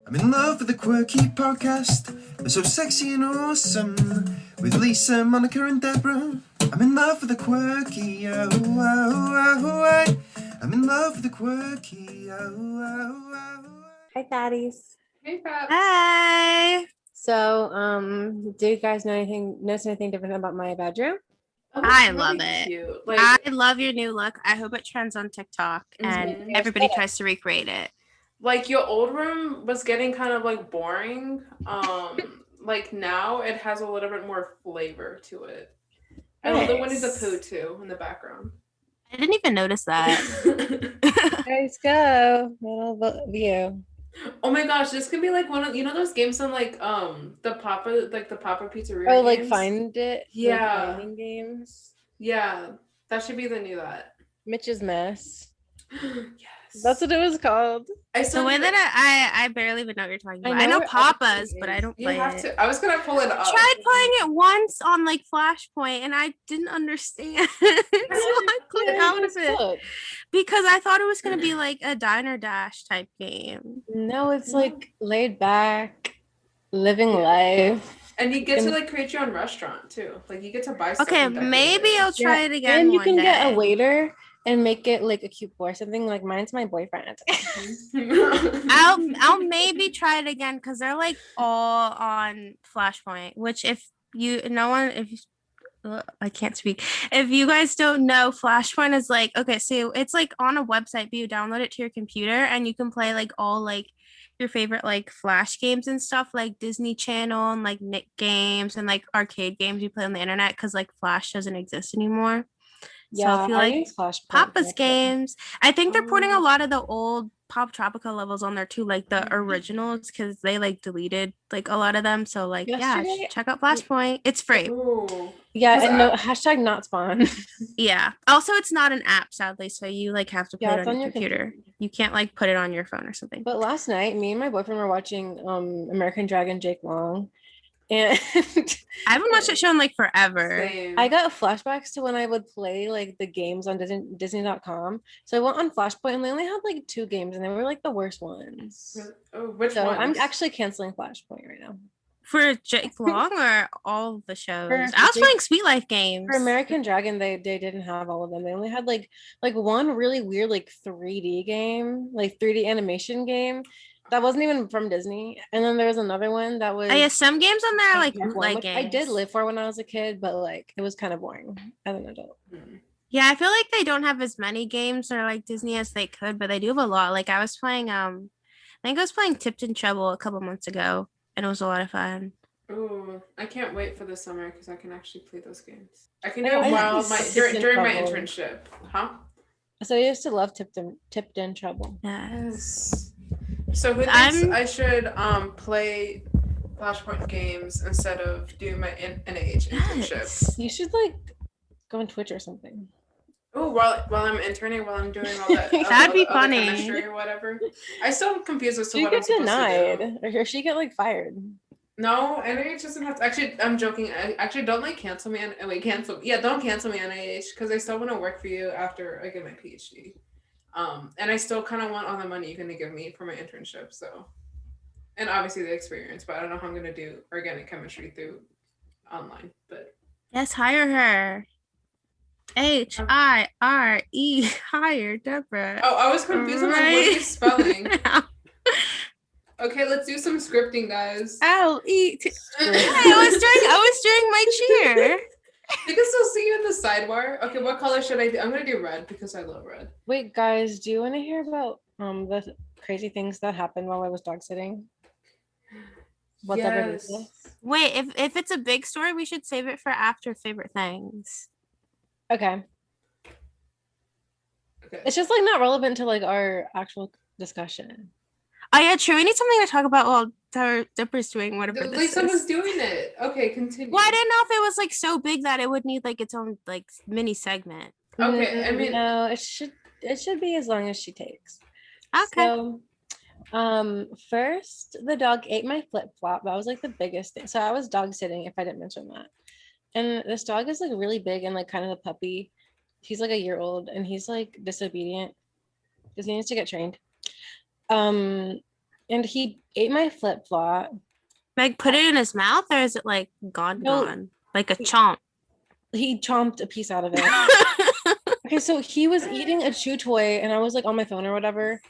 I'm in love with the quirky podcast. They're so sexy and awesome. With Lisa, Monica, and Deborah. I'm in love with the quirky. Oh, oh, oh, oh. I'm in love with the quirky. Oh, oh, oh. Hi, fatties. Hey, Fab. Hi. So, do you guys notice anything different about my bedroom? Oh, I really love it. cute. I love your new look. I hope it trends on TikTok and Mhm. everybody tries to recreate it. Like your old room was getting kind of like boring. Like now it has a little bit more flavor to it. I love the Winnie the Pooh too in the background. I didn't even notice that. Let's go. Little view. Oh my gosh, this could be like one of those games on like the Papa Pizzeria. Oh, like games? find it. Yeah. Like finding games. Yeah, that should be the new that. Mitch's Mess. Yes. That's what it was called. The way that I barely even know what you're talking about. I know Papa's, but I don't play it. I was gonna pull it up. I tried playing it once on like Flashpoint and I didn't understand. So I clicked out of it because I thought it was gonna be like a Diner Dash type game. No, it's like laid back, living life. And you get to like create your own restaurant too. Like you get to buy stuff. Okay, maybe I'll try it again. And you one can day. get a waiter and make it like a cute boy or something. Like mine's my boyfriend. I'll maybe try it again because they're like all on Flashpoint. Which I can't speak. If you guys don't know, Flashpoint is like, okay, so it's like on a website, but you download it to your computer and you can play like all like your favorite like Flash games and stuff, like Disney Channel and like Nick games and like arcade games you play on the internet because like Flash doesn't exist anymore. Yeah, so if you like Papa's games, I think they're putting a lot of the old Pop Tropica levels on there too, like the originals, because they like deleted like a lot of them. So like, check out Flashpoint. It's free. Ooh. Yeah, and no hashtag not spawn. Yeah. Also, it's not an app, sadly, so you like have to play it on your computer. You can't like put it on your phone or something. But last night, me and my boyfriend were watching American Dragon Jake Long. And I haven't watched that show in like forever. Same. I got flashbacks to when I would play like the games on Disney.com. So I went on Flashpoint and they only had like 2 games and they were like the worst ones. Oh, which So ones? I'm actually canceling Flashpoint right now. For Jake Long or all the shows? For I was playing Sweet Life games. For American Dragon, they didn't have all of them. They only had like one really weird like 3D game, like 3D animation game. That wasn't even from Disney. And then there was another one that was some games on there like bootleg games. I did live for when I was a kid, but like it was kind of boring as an adult. Yeah, I feel like they don't have as many games or like Disney as they could, but they do have a lot. Like I was playing I think I was playing Tipped in Trouble a couple months ago and it was a lot of fun. Ooh, I can't wait for the summer because I can actually play those games. I can do it during my internship. Huh? So I used to love Tipped in Trouble. Yes. So who thinks I should play Flashpoint games instead of doing my NIH internship? Yes. You should like go on Twitch or something. Oh, while I'm interning, while I'm doing all that, that'd be funny. Chemistry or whatever. I still am confused as to what She I'm get supposed denied, to do. or she get like fired. No, NIH doesn't have to. Actually, I'm joking. Actually, don't like cancel me. Don't cancel me NIH because I still want to work for you after I get my PhD. And I still kind of want all the money you're going to give me for my internship. So, and obviously the experience, but I don't know how I'm going to do organic chemistry through online. But yes, hire her. HIRE, hire Deborah. Oh, I was confused. I'm like, what are you spelling? Okay, let's do some scripting, guys. LET. I was doing my cheer. I can still see you in the sidebar. Okay, what color should I do? I'm gonna do red because I love red. Wait, guys, do you want to hear about the crazy things that happened while I was dog sitting? Yes. Wait, if it's a big story, we should save it for after favorite things. Okay. It's just like not relevant to like our actual discussion. Oh yeah, true. We need something to talk about while Dipper's doing whatever this Lisa is. was doing it. Okay, continue. Well, I didn't know if it was like so big that it would need like its own like mini segment. Okay, I mean, no, it should be as long as she takes. Okay. So, first the dog ate my flip-flop. That was like the biggest thing. So I was dog sitting, if I didn't mention that. And this dog is like really big and like kind of a puppy. He's like a year old and he's like disobedient because he needs to get trained. and he ate my flip flop. Meg put it in his mouth, or is it like gone, like a chomp? He chomped a piece out of it. Okay, so he was eating a chew toy, and I was like on my phone or whatever.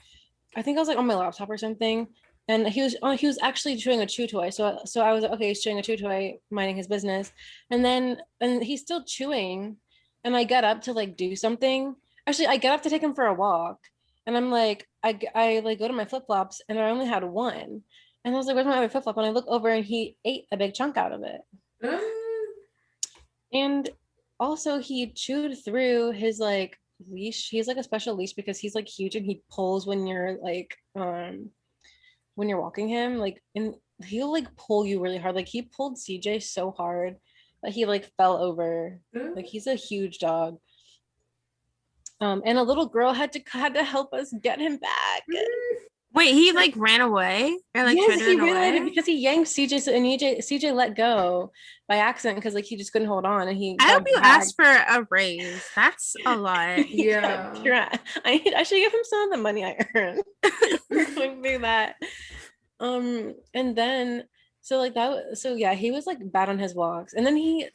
I think I was like on my laptop or something, and he was actually chewing a chew toy. So I was like, okay, he's chewing a chew toy, minding his business, and he's still chewing, and I got up to like do something. Actually, I got up to take him for a walk, and I'm like, I like go to my flip flops, and I only had one, and I was like, where's my other flip flop? And I look over, and he ate a big chunk out of it, and also he chewed through his like leash. He's like a special leash because he's like huge, and he pulls when you're like when you're walking him, like, and he'll like pull you really hard. Like he pulled CJ so hard that he like fell over. Like he's a huge dog. And a little girl had to help us get him back. Wait, he like ran away, or like Yes, tried to he run away? ran because he yanked CJ, and CJ let go by accident because like he just couldn't hold on, and he. I got hope you dragged. asked for a raise. That's a lot. Yeah. I should give him some of the money I earned for going through that. And then so like that. So yeah, he was like bad on his walks, and then he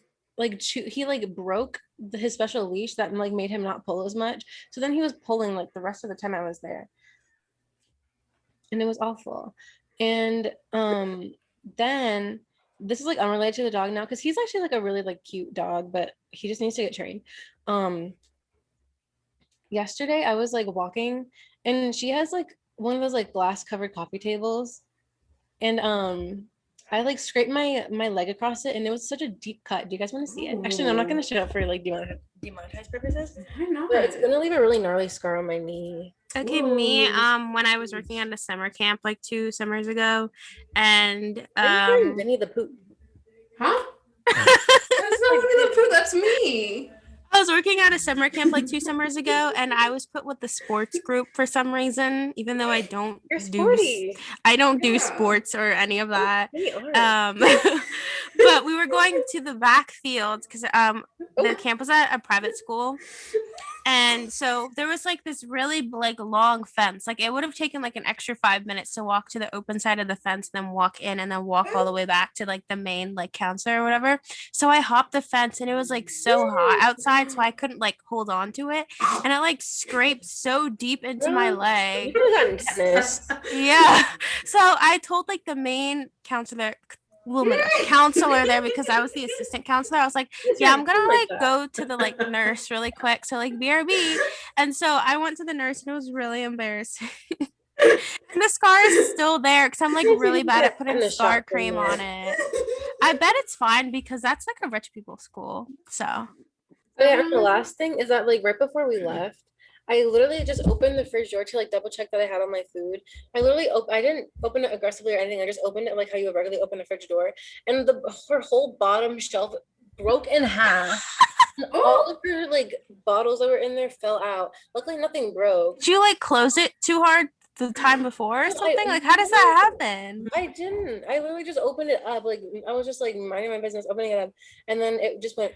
broke his special leash that like made him not pull as much. So then he was pulling like the rest of the time I was there, and it was awful. And then this is like unrelated to the dog now, because he's actually like a really like cute dog, but he just needs to get trained. Yesterday I was like walking, and she has like one of those like glass covered coffee tables, and I like scraped my leg across it, and it was such a deep cut. Do you guys want to see it? Actually, no, I'm not going to show it for like demonetized purposes. I know. But it's going to leave a really gnarly scar on my knee. Okay, me, when I was working at a summer camp like 2 summers ago, and Winnie the Pooh. Huh? That's not Winnie the Pooh. That's me. I was working at a summer camp like 2 summers ago, and I was put with the sports group for some reason, even though I don't do sports or any of that. But we were going to the backfield because the camp was at a private school. And so there was like this really like long fence. Like it would have taken like an extra 5 minutes to walk to the open side of the fence, then walk in, and then walk all the way back to like the main like counselor or whatever. So I hopped the fence, and it was like so hot outside, so I couldn't like hold on to it, and it like scraped so deep into my leg. Yeah. So I told like the main counselor there, because I was the assistant counselor. I was like, yeah, I'm gonna like go to the like nurse really quick, so like BRB. And so I went to the nurse, and it was really embarrassing. And the scar is still there because I'm like really bad at putting scar cream on it. I bet it's fine because that's like a rich people school. So yeah, and the last thing is that like right before we left, I literally just opened the fridge door to like double check that I had all my food. I didn't open it aggressively or anything. I just opened it like how you would regularly open a fridge door, and her whole bottom shelf broke in half. All of her like bottles that were in there fell out. Luckily, nothing broke. Did you like close it too hard the time before or something? Like, how does that happen? I didn't. I literally just opened it up. Like I was just like minding my business, opening it up, and then it just went.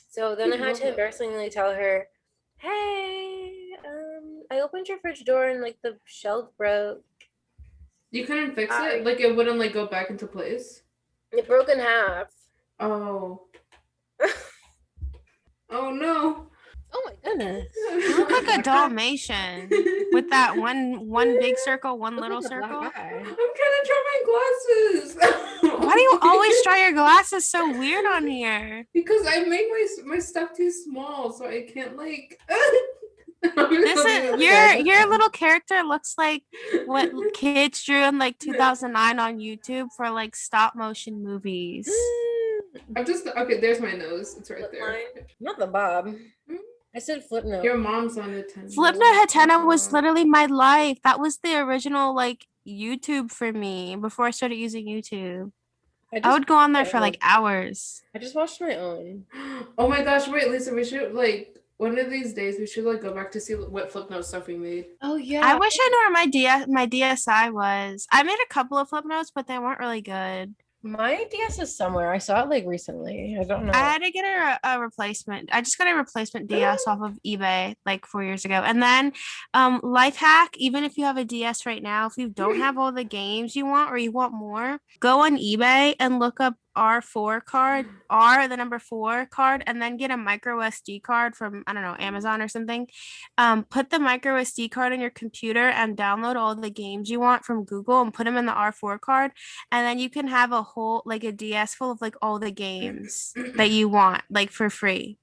So then I had to embarrassingly tell her, hey, I opened your fridge door and like the shelf broke. You couldn't fix it? Like it wouldn't like go back into place? It broke in half. Oh. Oh no. Oh my goodness. You look like a Dalmatian with that one big circle, one little circle. I'm trying to draw my glasses. Why do you always draw your glasses so weird on here? Because I make my stuff too small, so I can't like. Your little character looks like what kids drew in like 2009 on YouTube for like stop motion movies. I'm just okay. There's my nose. It's right there. Not the bob. I said Flipnote. Your mom's on it. Flipnote Hatena was literally my life. That was the original like YouTube for me before I started using YouTube. I would go on there for like hours. I just watched my own. Oh my gosh! Wait, Lisa, we should like one of these days we should like go back to see what Flipnote stuff we made. Oh yeah. I wish I knew where my DSI was. I made a couple of Flipnotes, but they weren't really good. My DS is somewhere. I saw it like recently. I don't know. I had to get a replacement. I just got a replacement DS off of eBay like 4 years ago. And then life hack, even if you have a DS right now, if you don't have all the games you want or you want more, go on eBay and look up R4 card, R the number 4 card, and then get a micro SD card from, I don't know, Amazon or something. Put the micro SD card in your computer and download all the games you want from Google and put them in the R4 card. And then you can have a whole, like a DS full of like all the games that you want, like for free.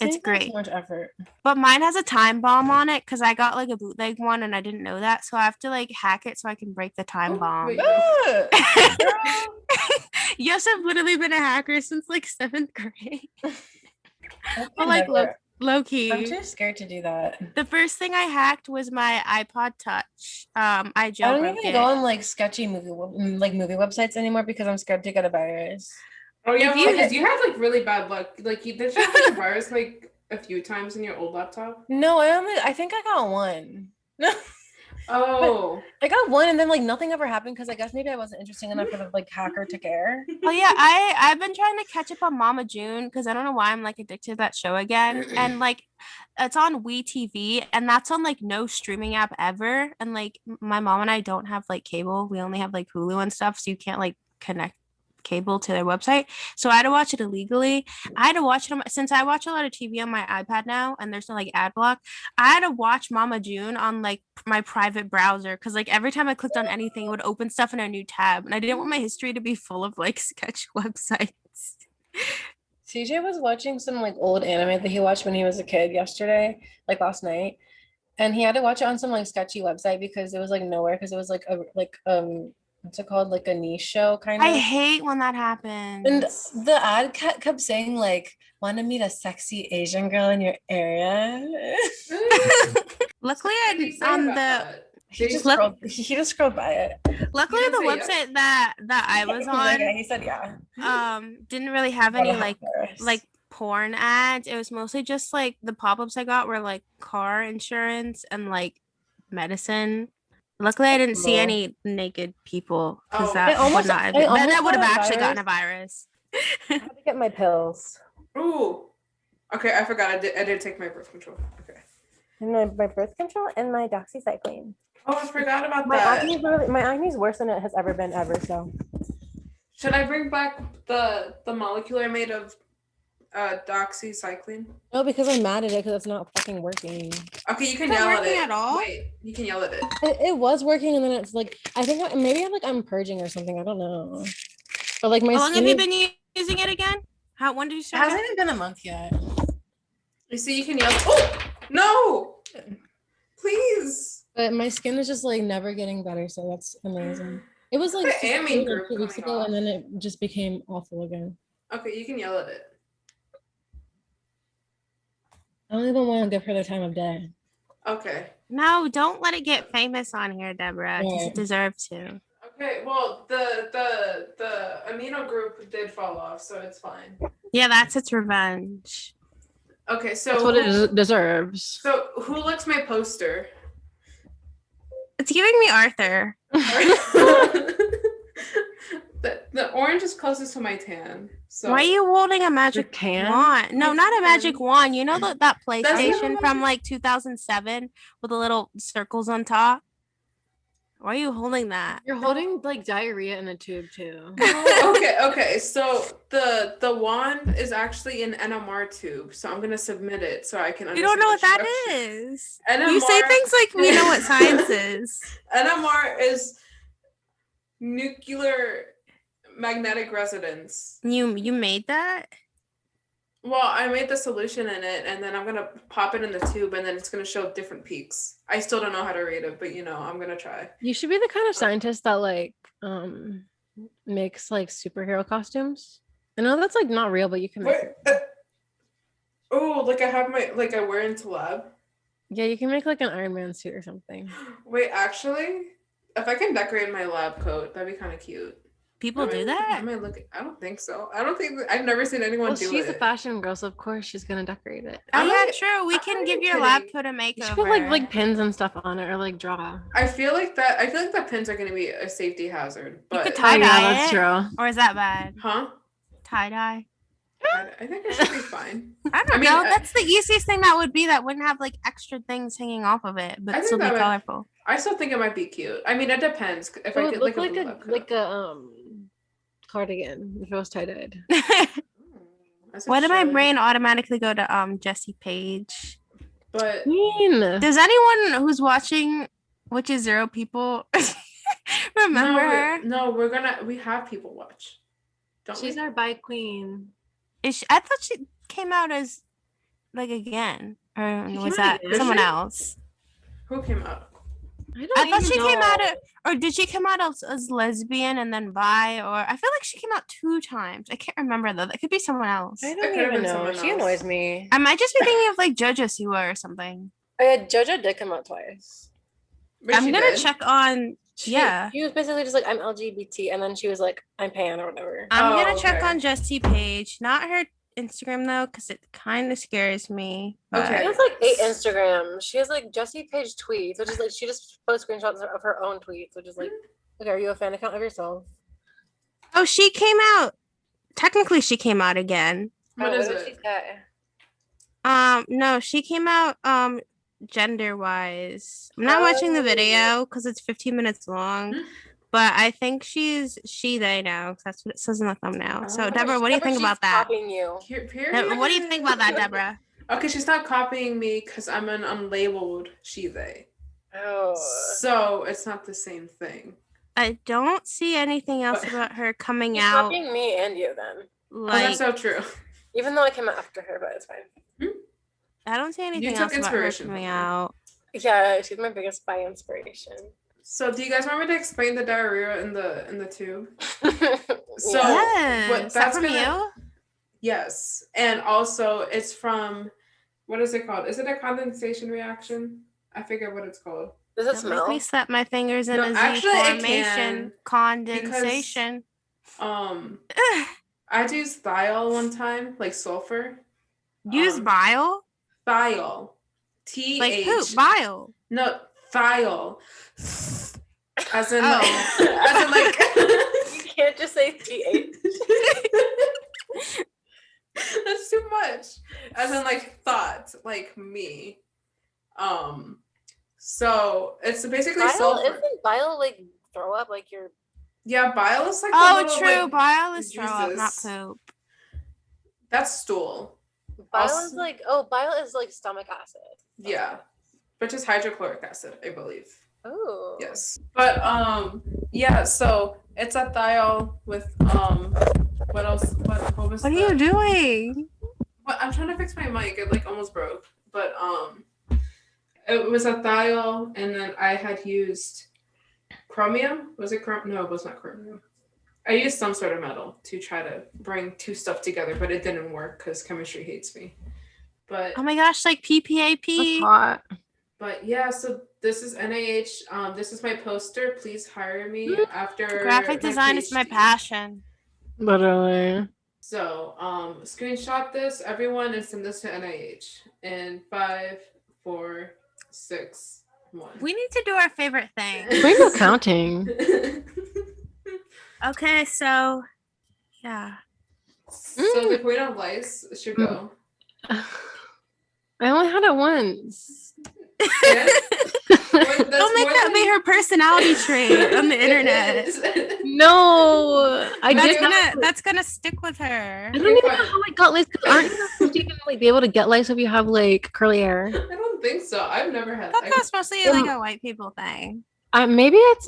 It's great. So much effort. But mine has a time bomb on it because I got like a bootleg one and I didn't know that. So I have to like hack it so I can break the time bomb. Wait, Yes, I've literally been a hacker since like 7th grade. But like low key. I'm too scared to do that. The first thing I hacked was my iPod Touch. I I don't jailbroke even it. go on like sketchy movie websites anymore because I'm scared to get a virus. Oh yeah, If you- because you had like really bad luck. Like did you have like, a virus like a few times in your old laptop? No, I think I got one. Oh. I got one and then like nothing ever happened because I guess maybe I wasn't interesting enough for the like hacker to care. Oh yeah, I've been trying to catch up on Mama June because I don't know why I'm like addicted to that show again. And like it's on WeTV and that's on like no streaming app ever. And like my mom and I don't have like cable. We only have like Hulu and stuff, so you can't like connect cable to their website. So I had to watch it illegally. I had to watch it since I watch a lot of TV on my iPad now and there's no like ad block. I had to watch Mama June on like my private browser because like every time I clicked on anything, it would open stuff in a new tab. And I didn't want my history to be full of like sketch websites. CJ was watching some like old anime that he watched when he was a kid yesterday, like last night. And he had to watch it on some like sketchy website because it was like nowhere because it was like what's it called? Like a niche show kind of. I hate when that happens. And the ad kept saying like, want to meet a sexy Asian girl in your area? Luckily, What did he say on about the that? He just scrolled by it. luckily He the didn't say website that I was on He said yeah. didn't really have any What a virus. like porn ads. It was mostly just like the pop-ups I got were like car insurance and like medicine. Luckily, I didn't see Cool. any naked people because Oh. that I almost- would not have I been, almost that would have got a actually gotten a virus. I had to get my pills. Ooh. Okay, I forgot. I did take my birth control. Okay. And my birth control and my doxycycline. Oh, I forgot about My that. acne's worse than it has ever been ever. So Should I bring back the molecule I made of doxycycline? no, because I'm mad at it because it's not fucking working. Okay, you can It's not yell at working it. at all? Wait, you can yell at it. It was working and then it's like I think maybe I'm purging or something. I don't know. But like my How long have skin you is- been using it again? When did you It start? hasn't even been a month yet. You see, you can yell. Oh no! Please. But my skin is just like never getting better, so that's amazing. It was like The just amine good, like, group 2 weeks coming ago, off. and then it just became awful again. Okay, you can yell at it. I don't even want to give her the time of day. Okay. No, don't let it get famous on here, Deborah. It Right. doesn't deserve to. Okay. Well, the amino group did fall off, so it's fine. Yeah, that's its revenge. Okay, so That's what it deserves. So who likes my poster? It's giving me Arthur. the orange is closest to my tan. So Why are you holding a magic tan? wand? No, My not a tan. magic wand. You know that That's not a PlayStation from magic- like 2007 with the little circles on top? Why are you holding that? You're holding like diarrhea in a tube too. okay. So the wand is actually an NMR tube, so I'm gonna submit it so I can. You don't know what that understand is. NMR, You say things like we know what science is. NMR is nuclear magnetic resonance. You made that? Well, I made the solution in it, and then I'm gonna pop it in the tube, and then it's gonna show different peaks. I still don't know how to read it, but I'm gonna try. You should be the kind of scientist that like makes like superhero costumes. I know that's like not real, but you can make Wait, it. oh, like I have I wear into lab. Yeah, you can make like an Iron Man suit or something. Wait, actually, if I can decorate my lab coat, that'd be kind of cute. People do I that? might look. I don't think so. I don't think I've never seen anyone Well, do she's it. a fashion girl, so of course she's gonna decorate it. Oh I'm yeah, not- true. We I'm can not give even your lab kidding. coat a makeover. You should put like pins and stuff on it, or like draw. I feel like the pins are gonna be a safety hazard. You could But tie dye that's it. true. Or is that bad? huh? Tie dye. I think it should be fine. I don't mean, know. That's the easiest thing that would be that wouldn't have like extra things hanging off of it, I but think still be that would- colorful. I still think it might be cute. I mean, it depends. If It I would get look like a like a cardigan if it was tie dyed. Why did my brain automatically go to Jesse Page? But Does anyone who's watching, which is 0 people, remember her? No, we have people watch. Don't She's we? our bi queen. I thought she came out as like again, or She was came out that again. someone Did she? else? Who came out? I thought she came out or did she come out as lesbian and then bi? Or I feel like she came out 2 times. I can't remember though. That could be someone else. I It don't could have even been know. someone She else. annoys me. I might just be thinking of like JoJo Siwa or something. Oh, yeah, JoJo did come out twice. But I'm she gonna did. check on. Yeah. She was basically just like, I'm LGBT, and then she was like, I'm pan or whatever. I'm Oh, gonna check okay. on Jesse Page, not her Instagram though, because it kind of scares me. But Okay. She has like 8 Instagrams. She has like Jessie Page tweets, which is like she just posts screenshots of her own tweets, which is like, okay, are you a fan account of yourself? Oh, she came out. Technically, she came out again. What Oh, is did it? she say? No, she came out gender wise. I'm not watching the Oh. video because it's 15 minutes long. Hmm. But I think she's she they now because that's what it says in the thumbnail. So Oh. Deborah, what do you think she's about that? Copying you. What do you think about that, Deborah? Okay, she's not copying me because I'm an unlabeled they. Oh. So it's not the same thing. I don't see anything else But- about her coming She's out copying me and you then. Oh, like that's so true. Even though I came out after her, but it's fine. I don't see anything took else about her inspiration coming from her. out. Yeah, she's my biggest bi inspiration. So do you guys want me to explain the diarrhea in the tube? So Yes. what Is that that's from gonna- you? Yes. And also it's from what is it called? Is it a condensation reaction? I forget what it's called. Does it Don't smell? make me slap my fingers in No, a Z actually, it formation. can, Condensation. I used thiol one time, like sulfur. Use bile? Thiol. T Like H. poop, bile. No, thiol. As in Oh. like, as in like You can't just say TH. That's too much. As in like thought, like me. So it's basically Bile, sulfur. isn't bile like throw up? Like you're. Yeah, bile is like the Oh, little, true. like, Bile is throw up, not juices. poop. That's stool. Bile is Also- like bile is like stomach acid. Yeah. Which is hydrochloric acid, I believe. Oh. Yes. But yeah, so it's a thiol with what else? What was What are you doing? What, I'm trying to fix my mic. It like almost broke. But it was a thiol, and then I had used chromium. Was it chromium? No, it was not chromium. I used some sort of metal to try to bring 2 stuff together, but it didn't work because chemistry hates me. But Oh my gosh, like PPAP. Hot. But yeah, so this is NIH. This is my poster. Please hire me after Graphic my design is my PhD. passion. Literally. So screenshot this, everyone, and send this to NIH in 5, 4, 6, 1. We need to do our favorite thing. We're no counting. Okay, so yeah. So the Queen of Lice should go. I only had it once. Yeah? That's Don't make more that than- be her personality trait on the internet. It is. No, I That's did gonna- not. That's gonna stick with her. I don't even know how I got lice. 'Cause aren't you supposed to even like be able to get lice if you have like curly hair? I don't think so. I've never had I thought that was mostly like a white people thing. Maybe it's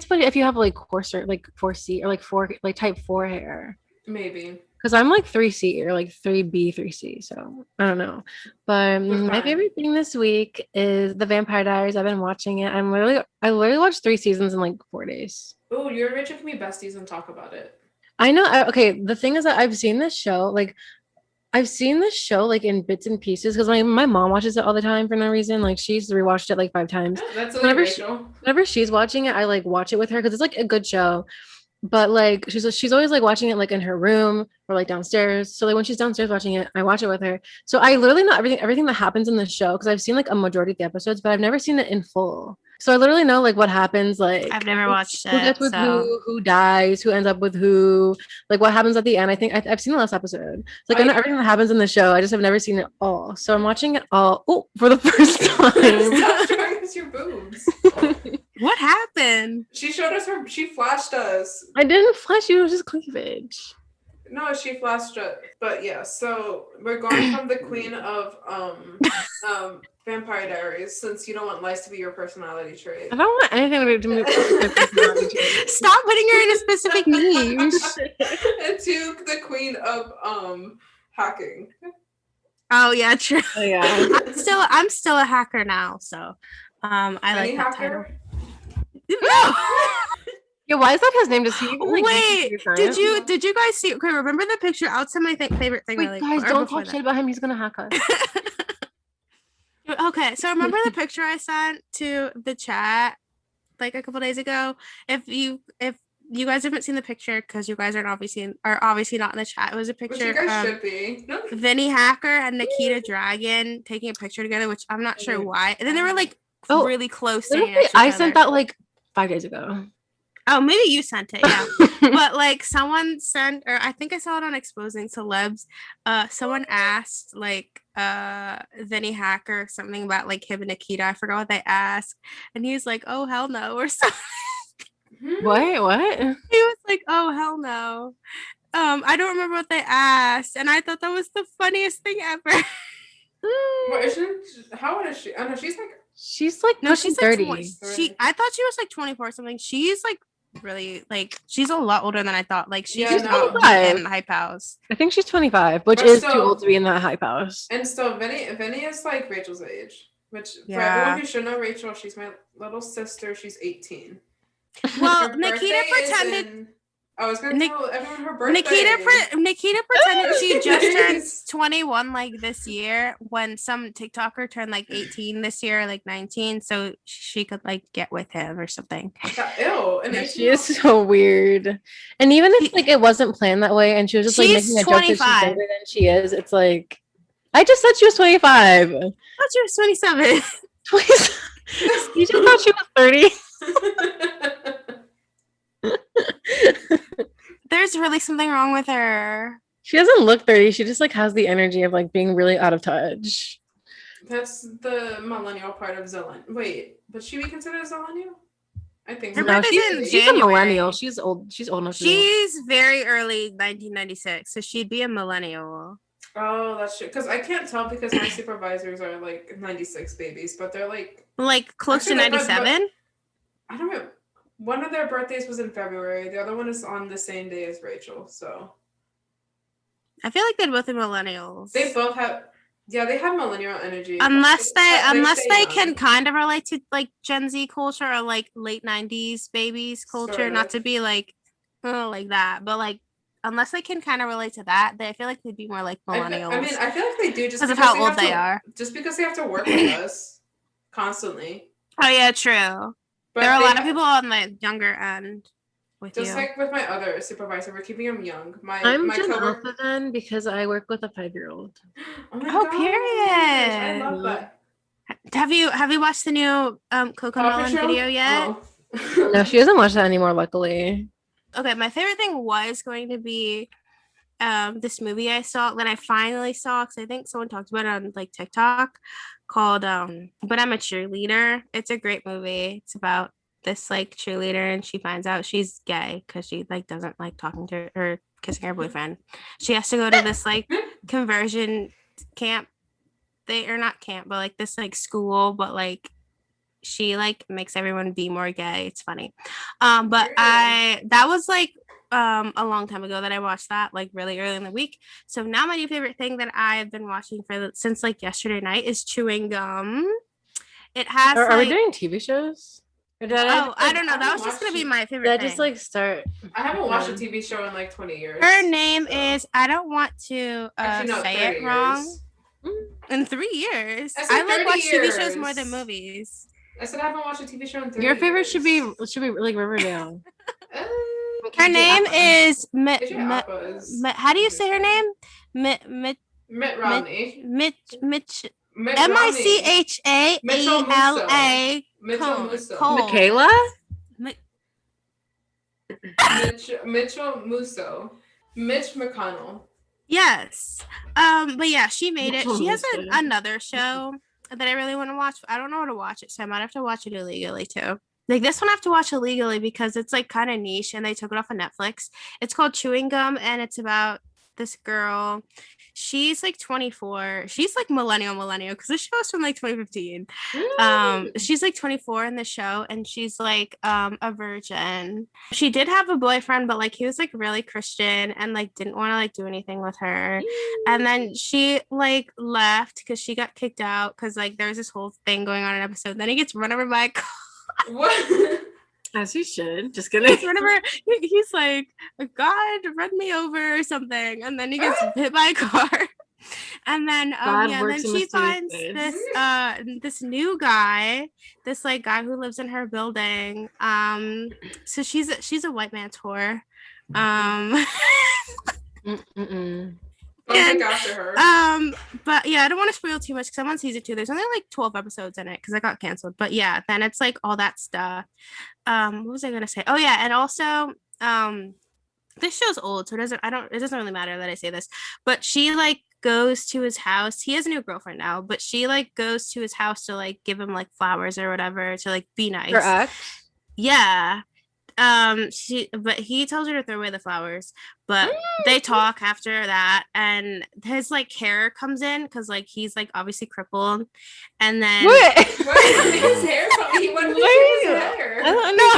but if you have like coarser, like 4C or like 4 like type 4 hair. maybe. Because I'm like 3C or like 3B, 3C. So I don't know. But We're my fine. favorite thing this week is the Vampire Diaries. I've been watching it. I literally watched 3 seasons in like 4 days. Oh, you and Rachel can be besties and talk about it. I know. Okay. The thing is that I've seen this show like in bits and pieces because my mom watches it all the time for no reason. Like she's rewatched it like 5 times. That's Whenever Rachel. Whenever she's watching it, I like watch it with her because it's like a good show. but like she's always like watching it like in her room or like downstairs. So like when she's downstairs watching it, I watch it with her. So I literally know everything that happens in the show because I've seen like a majority of the episodes, but I've never seen it in full. So I literally know like what happens, like I've never watched who gets it, with so who dies, who ends up with who, like what happens at the end. I think I've seen the last episode. So, like I know everything that happens in the show. I just have never seen it all. So I'm watching it all for the first Stop time. showing us your boobs. what happened? She showed us she flashed us. I didn't flash you, it was just cleavage. No, she flashed us. But yeah, so we're going from the queen of Vampire Diaries, since you don't want lice to be your personality trait. I don't want anything to do with my personality trait. Stop putting her in a specific niche. And to the queen of hacking. Oh yeah, true. Oh, yeah. I'm still a hacker now, so I Any like that hacker? title. No. Yeah, why is that his name? Does he even, like, Wait, do computer science? did you guys see? Okay, remember the picture? Outside my favorite thing. Wait, really, guys, or don't before talk that? shit about him. He's gonna hack us. Okay, so remember the picture I sent to the chat like a couple days ago? If you guys haven't seen the picture because you guys are obviously not in the chat, it was a Which picture you guys of should be. No. Vinny Hacker and Nikita Dragon taking a picture together, which I'm not sure why. And then they were like really close. Literally, I sent that like 5 days ago. Oh, maybe you sent it, yeah. But like someone sent, or I think I saw it on Exposing Celebs. Someone asked like Vinny Hacker something about like him and Nikita. I forgot what they asked, and he was like, "Oh hell no," or something. What? He was like, "Oh hell no." I don't remember what they asked, and I thought that was the funniest thing ever. What isn't? How old is she? Oh no, she's like No, she's like 30. 20. I thought she was like 24 or something. She's like really like she's a lot older than I thought. Like she's Yeah, not no. in the hype house. I think she's 25, which But is still- too old to be in that hype house. And still, Vinny is like Rachel's age. Which for Yeah. everyone who should know Rachel, she's my little sister. She's 18. Well, Her Nikita birthday is pretended. in- I was gonna tell everyone her birthday. Nikita pretended she just turned Nice. 21 like this year when some TikToker turned like 18 this year, like 19, so she could like get with him or something. Ew, and Yeah, 18 she is so weird. And even if like it wasn't planned that way and she was just like She's making a joke that 25. she's younger than she is, it's like I just said she was 25. I thought she was 27. 27. You just thought she was 30. There's really something wrong with her. She doesn't look 30. She just like has the energy of like being really out of touch. That's the millennial part of Zillen. Wait, would she be considered a Zillennial? I think Her so. No, birthday's in she's a January. millennial. She's old. She's old enough to be. She's very early 1996, so she'd be a millennial. Oh, that's true. Because I can't tell because my supervisors are like 96 babies, but they're like Close Actually, to but- 97. I don't know. One of their birthdays was in February. The other one is on the same day as Rachel. So I feel like they're both millennials. they both have, they have millennial energy. Unless they stay young. can kind of relate to like Gen Z culture or like late 90s babies culture, Sort not of. to be like like that, but like unless they can kind of relate to that, I feel like they'd be more like millennials. I mean, I feel like they do just because of because how old have they to- are. Just because they have to work with us constantly. Oh yeah, true. But There are a they lot of ha- people on the younger end with Just you. like with my other supervisor, we're keeping them young. I'm my Gen coworker. Alpha then because I work with a 5-year-old. Oh, my Oh, gosh, period. I love that. Have you watched the new Coco Paw Melon Patrol? video yet? Oh. No, she doesn't watch that anymore, luckily. Okay, my favorite thing was going to be this movie I saw that I finally saw because I think someone talked about it on like TikTok called But I'm a Cheerleader. It's a great movie. It's about this like cheerleader and she finds out she's gay because she like doesn't like talking to her kissing her boyfriend. She has to go to this like conversion camp. They are not camp, but like this like school, but like she like makes everyone be more gay. It's funny. But that was like a long time ago that I watched that like really early in the week. So now my new favorite thing that I've been watching since like yesterday night is chewing gum. It has Are we like doing TV shows? Or did I don't know. I That was haven't just gonna be watched my Did favorite I thing. just like start? I haven't watched a Yeah. TV show in like 20 years. Her name so- is I don't want to Actually, no, say 30 it wrong. years. In 3 years. I said I like 30 watch TV shows more years. than movies. I said I haven't watched a TV show in 30 Your favorite years. should be like Riverdale. Uh, Her name is AJ Appa is how do you say her name? Mitt Romney. Mitch Mitt Romney. Michaela. Mitchell Musso. Michaela? Mitchell Musso. Mitch McConnell. Yes. But yeah, she made it. Mitchell She has Musso. another show that I really want to watch. I don't know how to watch it, so I might have to watch it illegally too. Like this one I have to watch illegally because it's like kind of niche and they took it off of Netflix. It's called Chewing Gum and it's about this girl. She's like 24. She's like millennial because the show is from like 2015. She's like 24 in the show and she's like a virgin. She did have a boyfriend, but like he was like really Christian and like didn't want to like do anything with her. And then she like left because she got kicked out because like there's this whole thing going on in an episode. Then he gets run over by a car. What? As he should. Just kidding. He's like, God, run me over or something. And then he gets hit by a car. And then then she finds this new guy, this like guy who lives in her building. So she's a white man's whore. Don't look after her. But yeah, I don't want to spoil too much because I'm on season 2. There's only like 12 episodes in it because I got canceled. But yeah, then it's like all that stuff. What was I gonna say? Oh yeah, and also this show's old, so it doesn't really matter that I say this. But she like goes to his house. He has a new girlfriend now, but she like goes to his house to like give him like flowers or whatever to like be nice. Her ex? Yeah. But he tells her to throw away the flowers, but they talk after that and his like hair comes in because like he's like obviously crippled and then Where did his hair come? He went to his hair. I don't know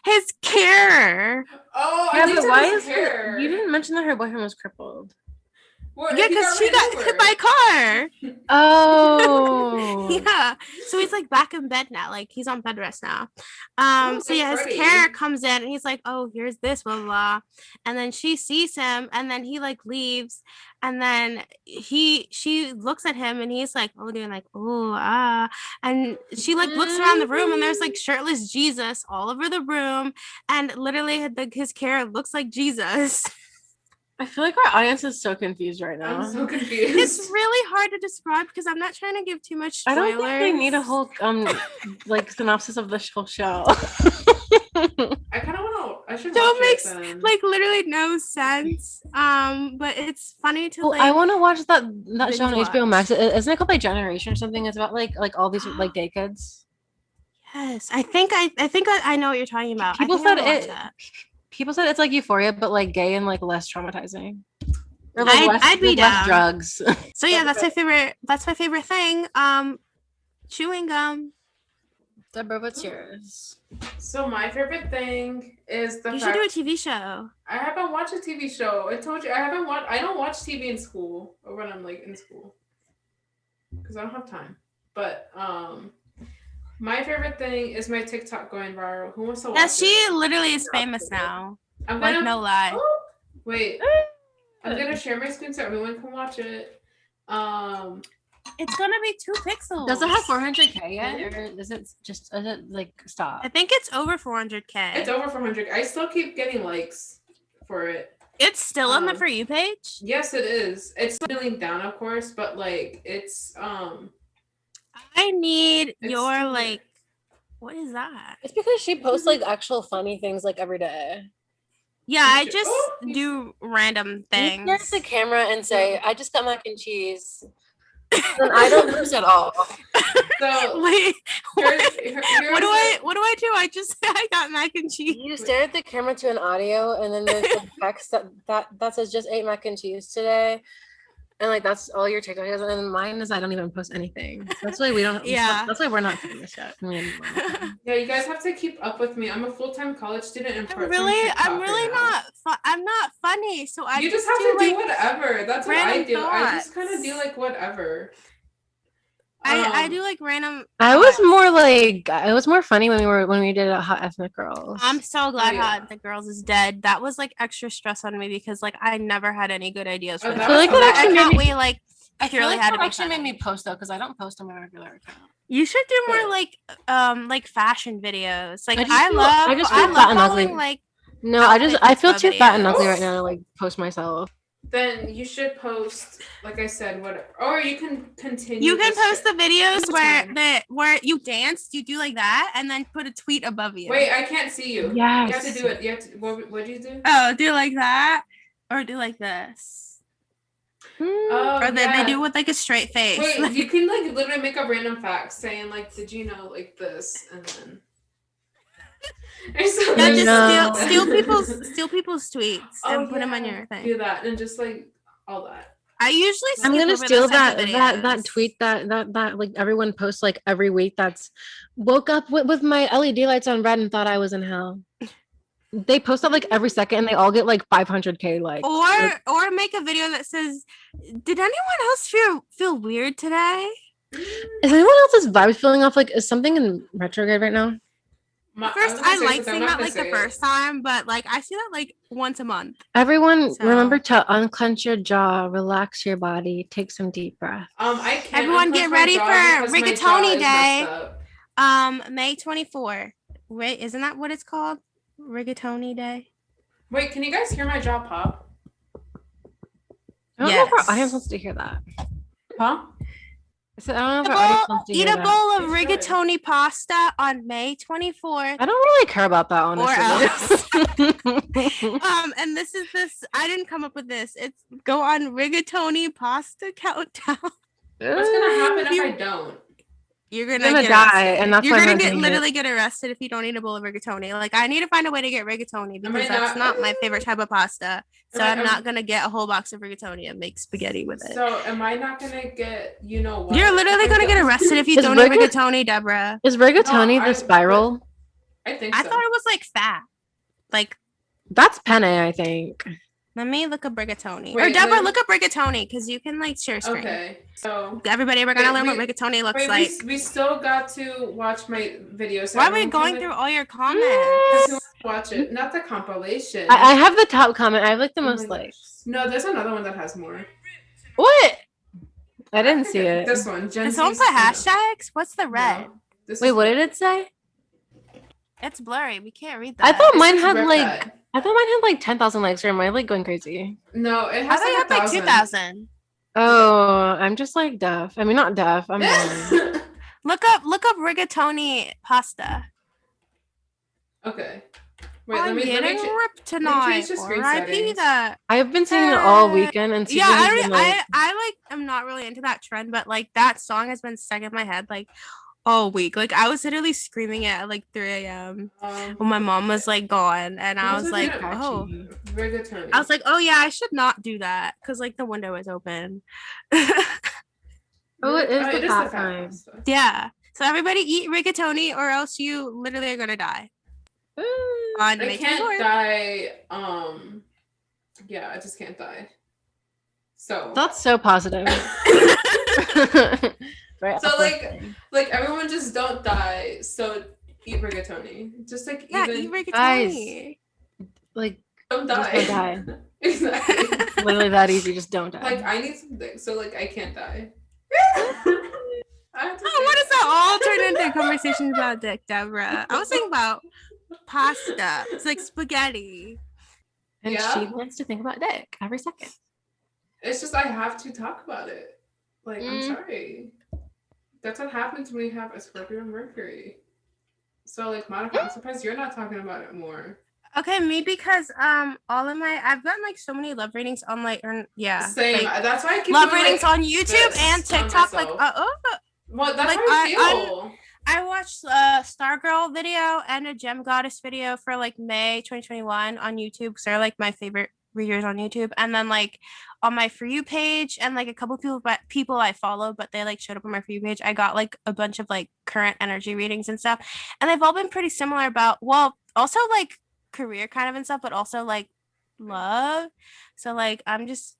his care. Oh, yeah, I think but why his is hair? you didn't mention that her boyfriend was crippled. Well, Yeah, because she got hit by a car. Oh. Yeah. So he's like back in bed now. Like he's on bed rest now. So yeah, his Freddie. care comes in and he's like, oh, here's this, blah, blah, blah. And then she sees him and then he like leaves. And then she looks at him and he's like, oh, doing like, oh, ah. And she like looks around the room and there's like shirtless Jesus all over the room. And literally his care looks like Jesus. I feel like our audience is so confused right now. I'm so confused. It's really hard to describe because I'm not trying to give too much spoilers. I don't think they need a whole like synopsis of the whole show. I kind of want to. I should. That watch makes it then. like literally no sense. But it's funny to like. I want to watch that show on binge HBO watch. Max. Isn't it called like Generation or something? It's about like all these like gay kids. Yes, I think I know what you're talking about. People I think said I watched it. that. People said it's like Euphoria, but like gay and like less traumatizing. Or, I'd be less down. drugs. So yeah, that's my favorite. That's my favorite thing. Chewing gum. Deborah, what's yours? So my favorite thing is the You fact should do a TV show. I haven't watched a TV show. I told you I haven't watched. I don't watch TV in school or when I'm like in school because I don't have time. But my favorite thing is my TikTok going viral. Who wants to watch Yeah, she it? literally is famous now. I'm Like gonna no lie. Oh, wait. I'm gonna share my screen so everyone can watch it. It's gonna be 2 pixels. Does it have 400K yet, or is it like stop? I think it's over 400K. It's over 400. I still keep getting likes for it. It's still on the For You page. Yes, it is. It's dwindling down, of course, but like it's I need It's your still like. What is that? It's because she posts like actual funny things like every day. Yeah, I should- just oh, do random things. You stare at the camera and say, "I just got mac and cheese," and I don't lose at all. so Wait, what here's do I do? I just I got mac and cheese. You stare at the camera to an audio, and then there's a text that says, "Just ate mac and cheese today," and like that's all your TikTok is. And then mine is I don't even post anything. That's why we don't. Yeah. That's why we're not famous yet. I mean, Yeah, you guys have to keep up with me. I'm a full-time college student and I'm part-time really TikToker now. not. I'm not funny, so I You just have to do like, whatever. That's what I random do. I just thoughts. kind of do like whatever. I do like random. I was more funny when we did Hot Ethnic Girls. I'm so glad yeah. Hot the Girls is dead. That was like extra stress on me because like I never had any good ideas for Oh, that. that I feel like that actually I made thought me- we like I feel purely like had that to be actually made funny. me post though because I don't post on my regular account. You should do more like fashion videos. Like I just I feel- love I just I feel love fat and ugly. following like No, I outfit feel inspo too fat and ugly videos. right now to like post myself. Then you should post, like I said, or you can continue. you can this post the shit. videos Anytime. where you dance, you do like that, and then put a tweet above you. Wait, I can't see you. Yes. You have to do it. You have to, what'd you do? Oh, do like that, or do like this, Oh, or they yeah. do with like a straight face. Wait, you can like literally make up random facts saying like, did you know like this, and then. Or something. Yeah, just No. steal people's tweets and Oh, put them on yeah. your thing. Do that and just like all that. I usually I'm skip gonna over steal those types of that videos. tweet that like everyone posts like every week. That's woke up with my LED lights on red and thought I was in hell. They post that like every second and they all get like 500K likes. Or make a video that says, "Did anyone else feel weird today?" Is anyone else's vibes feeling off? Like, is something in retrograde right now? First, I like seeing that like the first time, but like I see that like once a month. Everyone, So- remember to unclench your jaw, relax your body, take some deep breaths. I can't. Everyone get ready for Rigatoni Day. Day. May 24. Wait, isn't that what it's called? Rigatoni Day. Wait, can you guys hear my jaw pop? I don't know if Yes. our audience wants to hear that. Huh? I said, I don't know if our audience wants to Eat hear a that. bowl of They should. rigatoni pasta on May 24th. I don't really care about that, honestly. And this I didn't come up with this. It's go on rigatoni pasta countdown. What's gonna happen if I don't? You're I'm gonna gonna get die, arrested. and that's You're why I'm gonna not get doing it. literally get arrested if you don't eat a bowl of rigatoni. Like I need to find a way to get rigatoni because might that's not- not my favorite type of pasta. So Am I- I'm not gonna get a whole box of rigatoni and make spaghetti with it. So am I not gonna get what? You're literally if I gonna get don't? arrested if you Is don't eat rigat- rigatoni, Deborah. Is rigatoni No, the spiral? I think I so. thought it was like fat. Like, That's penne, I think. let me look up rigatoni. Or Wait, Deborah, wait. look up rigatoni because you can like share screen. Okay, so Everybody, we're gonna Wait, learn what we- rigatoni looks wait, like. we still got to watch my video. So Why are we everyone going can, through like, all your because comments? who wants to watch it? Not the compilation. I have the top comment. I have like the Oh my most gosh. likes. No, there's another one that has more. What? I didn't see it. This one. Gen Did someone Z's- put hashtags? What's the red? No, this Wait, is- what did it say? It's blurry. We can't read that. I thought this mine is had Rip like That. I thought mine had like 10,000 likes, or am I like going crazy? No, it I has thought you had like 2,000. Oh, I'm just like deaf. I mean, not deaf. I'm blind. Look up rigatoni pasta. Okay. Wait, I'm let getting me ripped change tonight. the screen R.I.P. settings. that. I've been singing it all weekend, and Yeah, Susan's I been, like, like I'm not really into that trend, but like that song has been stuck in my head like all week. Like I was literally screaming it at like 3 a.m. when my mom was like gone, and I was like, oh. Rigatoni. I was like, oh yeah, I should not do that because like the window is open. Oh, it is the the fat fat time. pasta. Yeah. So everybody eat rigatoni or else you literally are gonna die. On I May can't 24th. die. Yeah, I just can't die. So. That's so positive. Right. So like everyone just don't die. So eat rigatoni. Just like Yeah, even eat rigatoni. like don't just die. don't die. Exactly. Literally that easy. Just don't die. Like I need something, so like I can't die. I have to Oh, what say does that all turn into conversations about dick, Deborah? I was thinking about pasta. It's like spaghetti. and Yeah. she wants to think about dick every second. It's just I have to talk about it. Like I'm Mm. sorry. That's what happens when you have a Scorpio and Mercury. So like Monica, I'm surprised you're not talking about it more. Okay, me because all of my I've gotten like so many love ratings on like Same. like, That's why I keep love doing, ratings like, on YouTube this and on TikTok. Like myself. Well, that's like, how I feel. I watched a Stargirl video and a Gem Goddess video for like May 2021 on YouTube because they're like my favorite readers on YouTube. And then like on my For You page and like a couple people I follow, but they like showed up on my For You page. I got like a bunch of like current energy readings and stuff. And they've all been pretty similar about, well, also like career kind of and stuff, but also like love. So like I'm just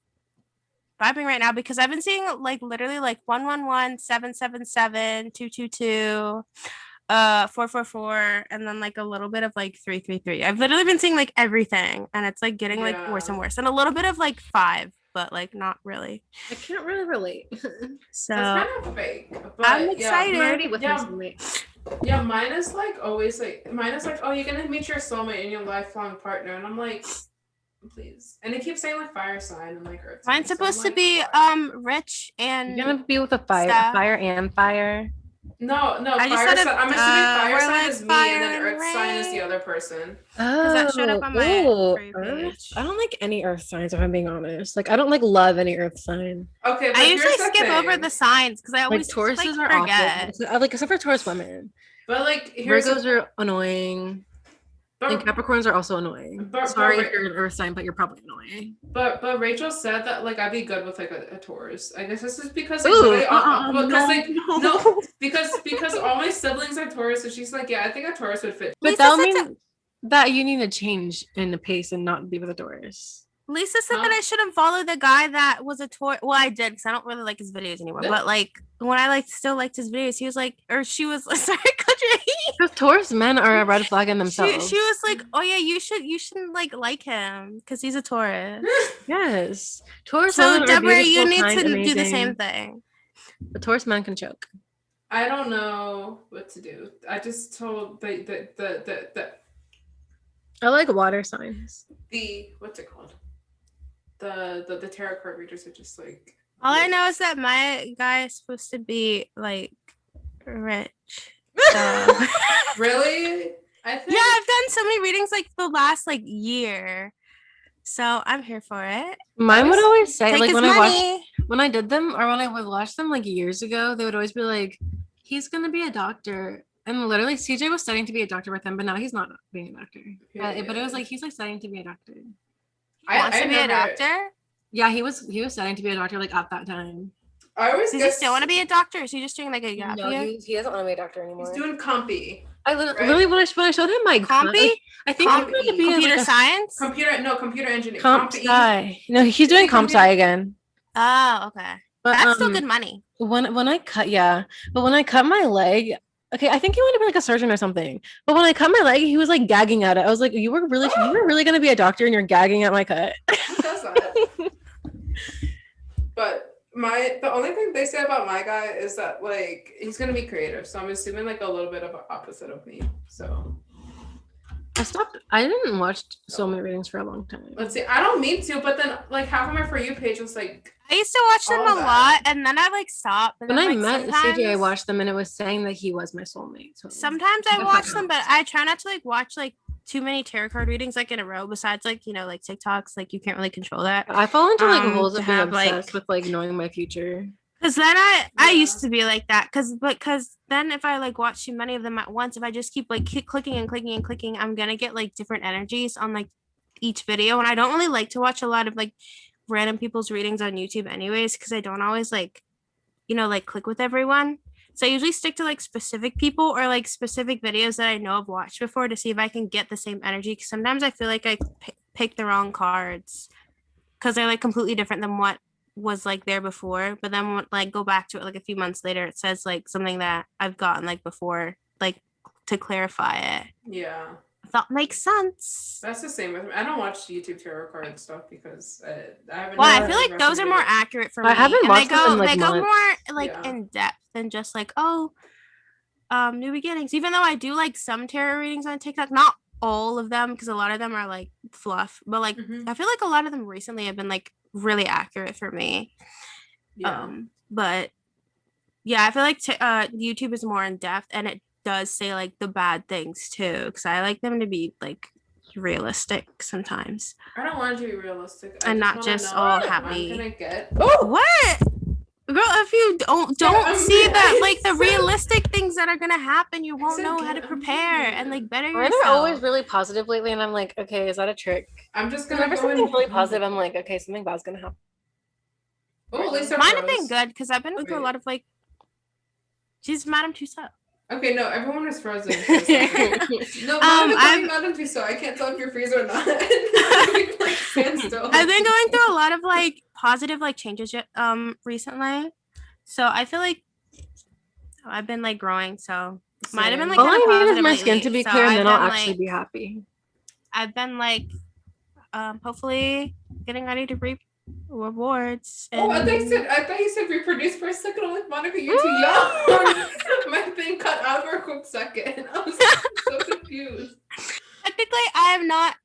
vibing right now because I've been seeing like literally like 111 777 222 444 and then like a little bit of like 333. I've literally been seeing like everything and it's like getting like worse and Yeah. worse and a little bit of like 5 but like not really. I can't really relate. So That's kind of fake. But I'm yeah. excited. I'm already with Yeah. my soulmate. Yeah, mine is like always like oh, you're gonna meet your soulmate and your lifelong partner, and I'm like, please. And they keep saying like fire sign and like earth sign. mine's so I'm supposed to like, be why? rich and You're gonna be with a fire, Stuff. fire and fire. No, I just fire said sign. I'm assuming fire we're sign like is me, fire and then and earth sign is the rain. other person. Oh, that showed up on my For You Earth. page. I don't like any earth signs if I'm being honest. Like I don't like love any earth sign. Okay, but I here's usually the skip over thing. the signs because I Like always Tauruses like, are forget. awful. Like except for Taurus women. But like here's Virgos are annoying. And but, Capricorns are also annoying. But- Sorry but- if you're an earth sign, but you're probably annoying. but Rachel said that like I'd be good with like a Taurus. I guess this is because like, Ooh, literally because no, like no. no because all my siblings are Taurus, so she's like, yeah, I think a Taurus would fit. But Lisa that'll said mean that you need to change in the pace and not be with a Taurus. Lisa said Huh? that I shouldn't follow the guy that was a Taurus. Well, I did because I don't really like his videos anymore. Yeah. But like when I still liked his videos, he was like, or she was sorry, Country. Because Taurus men are a red flag in She themselves. was like, oh yeah, you shouldn't like him because he's a Taurus. Yes. Taurus So women are Deborah, you beautiful, need kind, to do the amazing. same thing. The Taurus man can choke. I don't know what to do. I just told the I like water signs. what's it called? The tarot card readers are just like All I know is that my guy is supposed to be like rich. So. Really? I think Yeah, I've done so many readings like the last like year. So I'm here for it. Mine would always say, Take like his when when I did them or when I would watch them like years ago, they would always be like, he's gonna be a doctor. And literally CJ was studying to be a doctor with him, but now he's not being a doctor. But it was like he's like studying to be a doctor. Wants to be a never- doctor? Yeah, he was studying to be a doctor like at that time. I always Does he guess still want to be a doctor? Or is he just doing like a gap year? he doesn't want to be a doctor anymore. he's doing compy. I literally when I showed him my Compy? like, I think he Compy. wanted to be Computer like a science? Computer engineering. comp Compy. sci. No, he's doing comp sci again. Oh, okay. But That's still good money. when I cut but when I cut my leg, okay, I think he wanted to be like a surgeon or something. But when I cut my leg, he was like gagging at it. I was like, you were really gonna be a doctor and you're gagging at my cut. Who does that? But the only thing they say about my guy is that like he's gonna be creative. So I'm assuming like a little bit of an opposite of me. So I didn't watch so many readings for a long time. let's see. I don't mean to, but then like half of my For You page was like I used to watch them all a that. lot and then I like stopped. And When then, I like, met CJ, I sometimes- watched them and it was saying that he was my soulmate. So Sometimes I If watch that them, but I try not to like watch like too many tarot card readings like in a row. Besides, like like TikToks, like you can't really control that. I fall into like holes to of being have, like- obsessed with like knowing my future. Cause then I Yeah. used to be like that. Cause then if I like watch too many of them at once, if I just keep like clicking and clicking and clicking, I'm gonna get like different energies on like each video. And I don't really like to watch a lot of like random people's readings on YouTube anyways, because I don't always like like click with everyone. So I usually stick to like specific people or like specific videos that I know I've watched before to see if I can get the same energy. Cause sometimes I feel like I pick the wrong cards because they're like completely different than what was like there before. But then when, like go back to it like a few months later, it says like something that I've gotten like before, like to clarify it. yeah. I thought makes sense. That's the same with me. I don't watch YouTube tarot card stuff because I haven't. Well, I never feel like those are more investigated. accurate for I me. haven't and watched them in, like, they go months. more like Yeah. in depth than just like new beginnings. Even though I do like some tarot readings on TikTok, not all of them because a lot of them are like fluff. But like Mhm. I feel like a lot of them recently have been like really accurate for me. Yeah. But yeah, I feel like YouTube is more in depth and it does say like the bad things too because I like them to be like realistic sometimes. I don't want it to be realistic. And not wanna just know all what happy. I'm gonna get. What? Girl, if you don't I'm see that good. like the realistic things that are gonna happen, you won't said know how good, to I'm prepare good. and like better Mine yourself. are always really positive lately, and I'm like, okay, is that a trick? I'm just gonna Whenever go something's in. really positive, I'm like, okay, something bad's gonna happen. Oh, Lisa Mine have been froze. good because I've been through a Wait. lot of like she's Madame Tussauds. Okay, no, everyone is frozen. for a second. No, I've- Madam Tussauds. I can't tell if you're freeze or not. Like, stand still. I've been going through a lot of like positive like changes recently. So I feel like I've been like growing, so might have been like All kind I of need is positive my skin to lately. be So clear, and I've then I'll been, actually like- be happy. I've been like hopefully getting ready to reap rewards. Oh, I thought you said reproduce for a second. I'm like, Monica, you're too young. My thing cut out for a quick second. I was so confused. Technically, I am not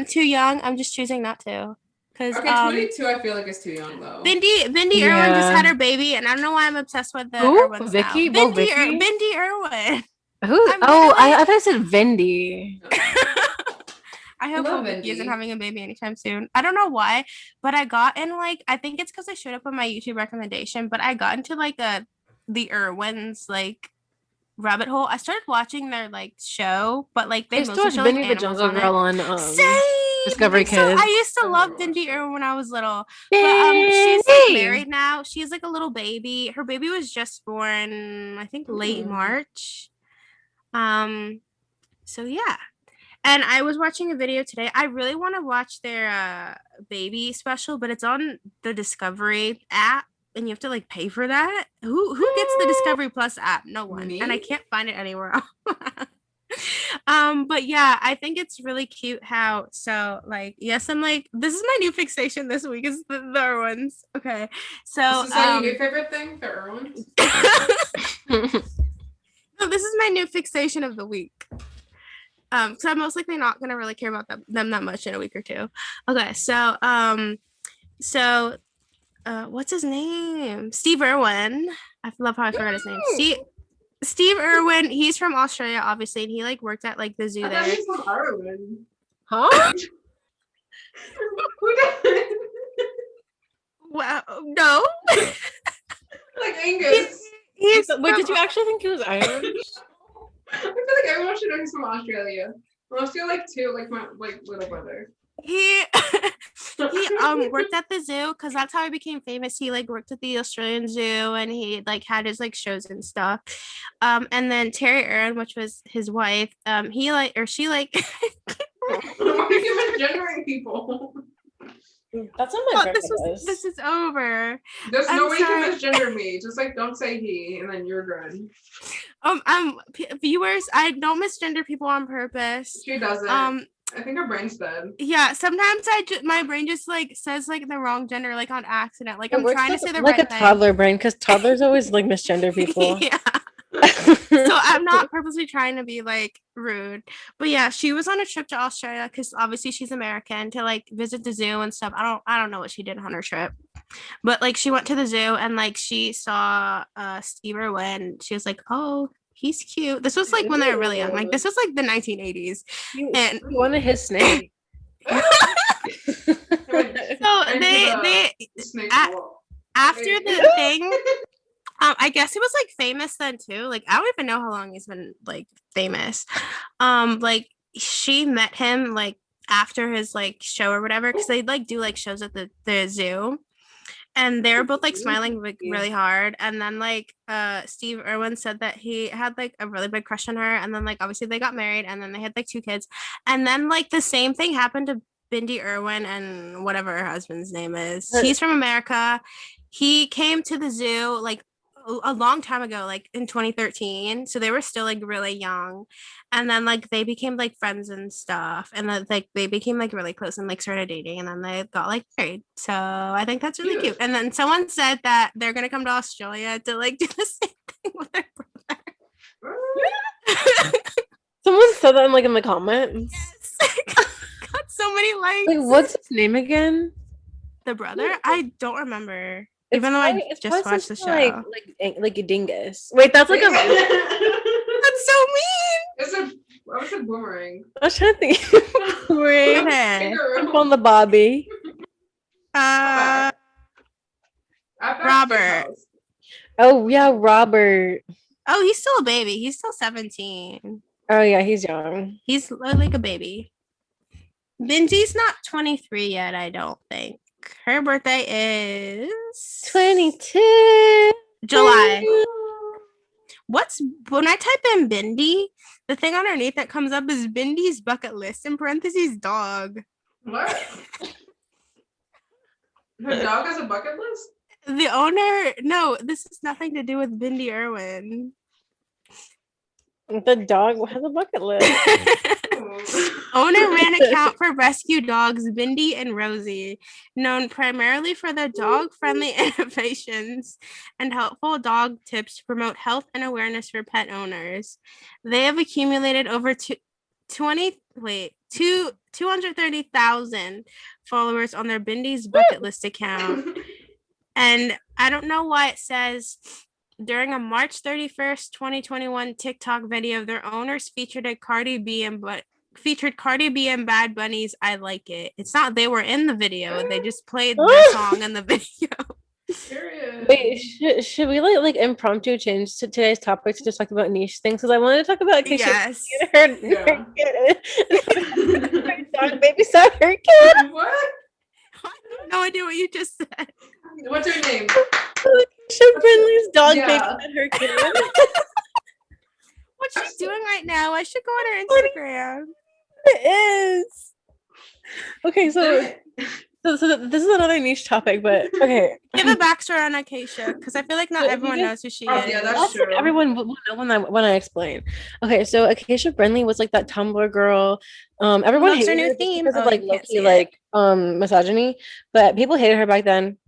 too young. I'm just choosing not to. Cause Okay, 22 I feel like is too young though. Bindi Irwin just had her baby, and I don't know why I'm obsessed with the Who? Irwins Vicky? now. Bo Vicky? Bindi Irwin. Who? I'm Oh, literally- I thought I said Vindy. I hope love Vicky isn't Bindi. having a baby anytime soon. I don't know why, but I got in like, I think it's because I showed up on my YouTube recommendation, but I got into like the Irwins like rabbit hole. I started watching their like show, but like I they used to mostly watch show like Vindy the animals Jungle on Girl it. on Same. Discovery So I Kids. used to I've love never watched Bindi it. Irwin when I was little. But she's like married now. She's like a little baby. Her baby was just born, I think, late Ooh. March. So yeah. And I was watching a video today. I really want to watch their baby special, but it's on the Discovery app, and you have to like pay for that. Who gets the Discovery Plus app? No one. And I Me? can't find it anywhere else. But yeah, I think it's really cute how like yes, I'm like, this is my new fixation this week is the Irwins. Okay. So This is like your favorite thing, the Irwins? no, this is my new fixation of the week. So I'm most likely not gonna really care about them that much in a week or two. Okay, so what's his name? Steve Irwin. I love how I forgot his name. Steve Irwin. He's from Australia, obviously, and he like worked at like the zoo I there. thought he's from Irwin. Huh? Who does? Well, no. Like Angus. He's Wait, did you actually think he was Irish? I feel like everyone should know he's from Australia. Unless you're like two, like my little brother. he worked at the zoo because that's how he became famous. He like worked at the Australian Zoo and he like had his like shows and stuff. And then Terry Irwin, which was his wife, he like or she like Why are you misgendering people? That's not my this is over. There's I'm no way you sorry. can misgender me. Just like don't say he and then you're good. Viewers, I don't misgender people on purpose. She doesn't. I think her brain's dead. Yeah, sometimes my brain just like says like the wrong gender like on accident. Like I'm It trying to works say the like right a thing. toddler brain, because toddlers always like misgender people. Yeah. So I'm not purposely trying to be like rude, but yeah, she was on a trip to Australia because obviously she's American to like visit the zoo and stuff. I don't know what she did on her trip, but like she went to the zoo and like she saw Steve Irwin. She was like, oh, he's cute. This was like when they were really young. Like this was like the 1980s. And One of his snakes. so they Snake after the thing. I guess he was like famous then too. Like I don't even know how long he's been like famous. Like she met him like after his like show or whatever, because they like do like shows at the zoo, and they were both like smiling like really hard. And then like Steve Irwin said that he had like a really big crush on her, and then like obviously they got married, and then they had like 2 kids, and then like the same thing happened to Bindi Irwin and whatever her husband's name is. He's from America. He came to the zoo like a long time ago, like in 2013, so they were still like really young, and then like they became like friends and stuff, and then like they became like really close and like started dating, and then they got like married. So I think that's really cute. And then someone said that they're gonna come to Australia to like do the same thing with their brother. Someone said that in the comments. Yes. Got so many likes. Like, what's his name again? The brother? I don't remember. It's Even though I probably- it's just probably watched the something show. like a dingus. Wait, that's like a. That's so mean. It's a I was a boomerang. I was trying to think. Okay. Kangaroo. On the Bobby. Outback Robert. Steakhouse. Oh yeah, Robert. Oh, he's still a baby. He's still 17. Oh yeah, he's young. He's like a baby. Bindi's not 23 yet, I don't think. Her birthday is 22. July. When I type in Bindi, the thing underneath that comes up is Bindi's bucket list in parentheses dog. What? Her dog has a bucket list? The owner, no, this has nothing to do with Bindi Irwin. The dog has a bucket list. Oh. Owner ran account for rescue dogs Bindi and Rosie, known primarily for their dog-friendly innovations and helpful dog tips to promote health and awareness for pet owners. They have accumulated over 230,000 followers on their Bindi's bucket list account. And I don't know why it says during a March 31st, 2021 TikTok video, their owners featured Cardi B and Bad Bunny's I Like It. It's not they were in the video. They just played the song in the video. Period. Wait, should we like impromptu change to today's topic to just talk about niche things? Because I wanted to talk about Keisha. Yes. Her dog babysat her kid. What? I have no idea what you just said. What's her name? Keisha Brindley's dog Yeah. babysat her kid. What's she doing right now? I should go on her Instagram. It is. Okay, so this is another niche topic, but okay. Give a backstory on Acacia, because I feel like not But everyone you knows who she Oh, is. yeah, that's That's what true. everyone will know when I explain. Okay, so Acacia Brindley was like that Tumblr girl. Everyone Loves her hated new her just theme. because of Oh, like you can't low-key, see it. like misogyny, but people hated her back then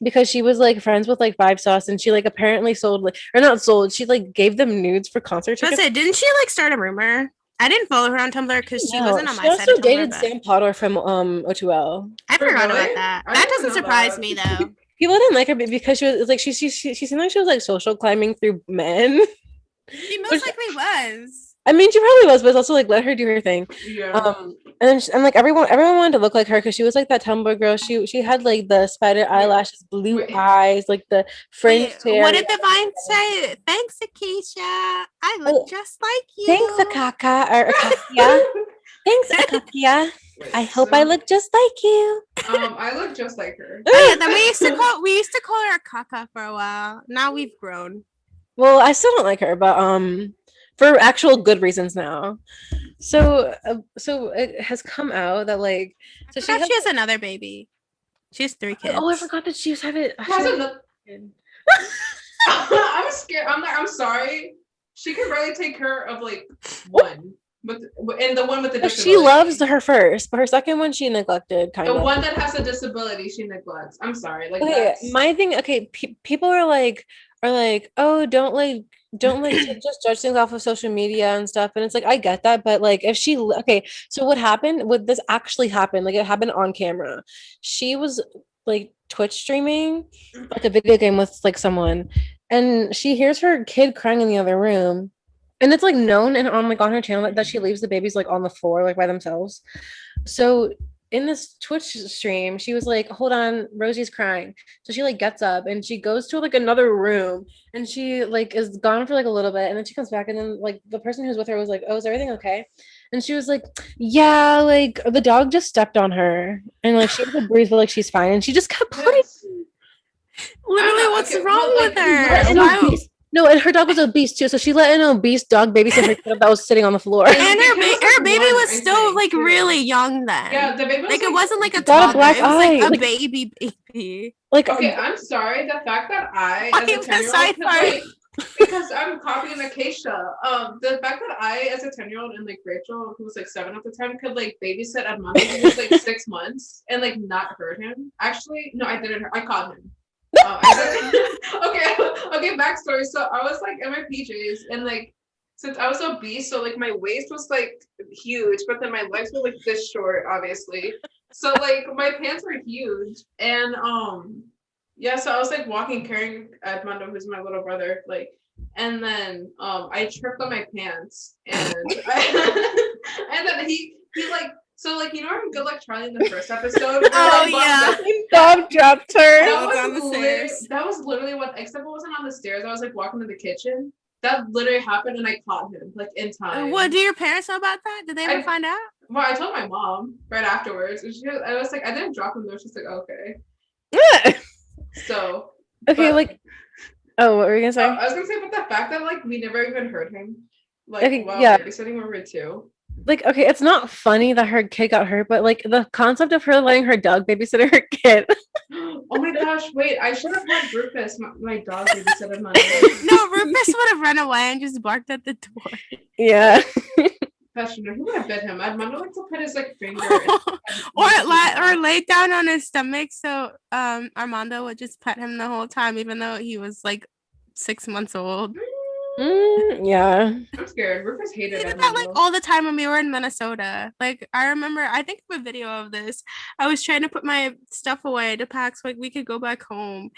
because she was like friends with like Five Sauce, and she like apparently sold like or not sold. She like gave them nudes for concert tickets. Listen, didn't she like start a rumor? I didn't follow her on Tumblr because she No, wasn't on my she side. also of Tumblr, dated but Sam Potter from O2L. I forgot Really? about that. I That didn't doesn't know surprise that. me though. People didn't like her because she was like she seemed like she was like social climbing through men. She most Which- likely was. I mean, she probably was, but it's also like let her do her thing. Yeah. And like everyone wanted to look like her because she was like that Tumblr girl. She had like the spider eyelashes, blue Wait. eyes, like the fringe Wait, hair. what did the vine say? Thanks, Acacia. I look Oh, just like you. Thanks, Akaka or Akakia. Thanks, Akakia. I hope I look just like you. I look just like her. Oh, yeah, then we used to call her Kaka for a while. Now we've grown. Well, I still don't like her, but for actual good reasons now. So it has come out that like so She has another baby. She has 3 kids. Oh, I forgot that she was having. Has another- I'm scared. I'm sorry. She can barely take care of like one, and the one with the She disability. loves her first, but her second one she neglected kind The of. one that has a disability. She neglects. I'm sorry. Like Okay, that's my thing. Okay, people are like, oh, don't just judge things off of social media and stuff. And it's like I get that, but like if she okay, so what happened? What this actually happened? Like it happened on camera. She was like Twitch streaming like a video game with like someone, and she hears her kid crying in the other room, and it's like known and on like on her channel that she leaves the babies like on the floor like by themselves. So in this Twitch stream, she was like, hold on, Rosie's crying. So she like gets up and she goes to like another room and she like is gone for like a little bit. And then she comes back and then like the person who's with her was like, oh, is everything okay? And she was like, yeah, like the dog just stepped on her. And like she has a bruise, but like she's fine. And she just kept putting Yes. Literally, what's Okay, wrong well, like, with her? an Why- obese- no, and her dog was obese too. So she let an obese dog babysit her kid that was sitting on the floor. And her, Because her baby one, was I still think, like too. really young then. Yeah, the baby was Like it wasn't like a got a toddler. black It was like eye, a like- baby. Like Okay, I'm sorry. The fact that I, Okay, as a the 10-year-old, side could, part. like, because I'm copying Acacia. The fact that I, as a 10-year-old, and like Rachel, who was like 7 at the time, could like babysit a monkey who was like 6 months and like not hurt him. Actually, no, I didn't. I caught him. Okay, backstory. So I was like in my PJs, and like since I was obese, so like my waist was like huge, but then my legs were like this short, obviously. So like my pants were huge, and yeah. So I was like walking, carrying Edmundo, who's my little brother, like, and then I tripped on my pants, and and then he like. So like you know in Good Luck Charlie in the first episode. where, Oh, like, yeah. dog dropped her. That was on the stairs. That was literally what, except it wasn't on the stairs. I was like walking to the kitchen. That literally happened, and I caught him like in time. What do your parents know about that? Did they ever I- find out? Well, I told my mom right afterwards. And I was like, I didn't drop him though. She's like, okay. So. Okay, but- like, oh, what were you gonna say? I was gonna say, but the fact that like we never even heard him, like Okay, while yeah. babysitting when we were 2. Like, okay, it's not funny that her kid got hurt, but like the concept of her letting her dog babysit her kid. Oh my gosh! Wait, I should have had Rufus, my dog, babysit him. No, Rufus would have run away and just barked at the door. Yeah. But professional. He would have bit him. Armando likes to put his like finger. or lay down on his stomach, so Armando would just pet him the whole time, even though he was like 6 months old. Yeah. I'm scared. Rufus We hated did Armando. that like all the time when we were in Minnesota. Like I remember, I think of a video of this. I was trying to put my stuff away to pack so like we could go back home,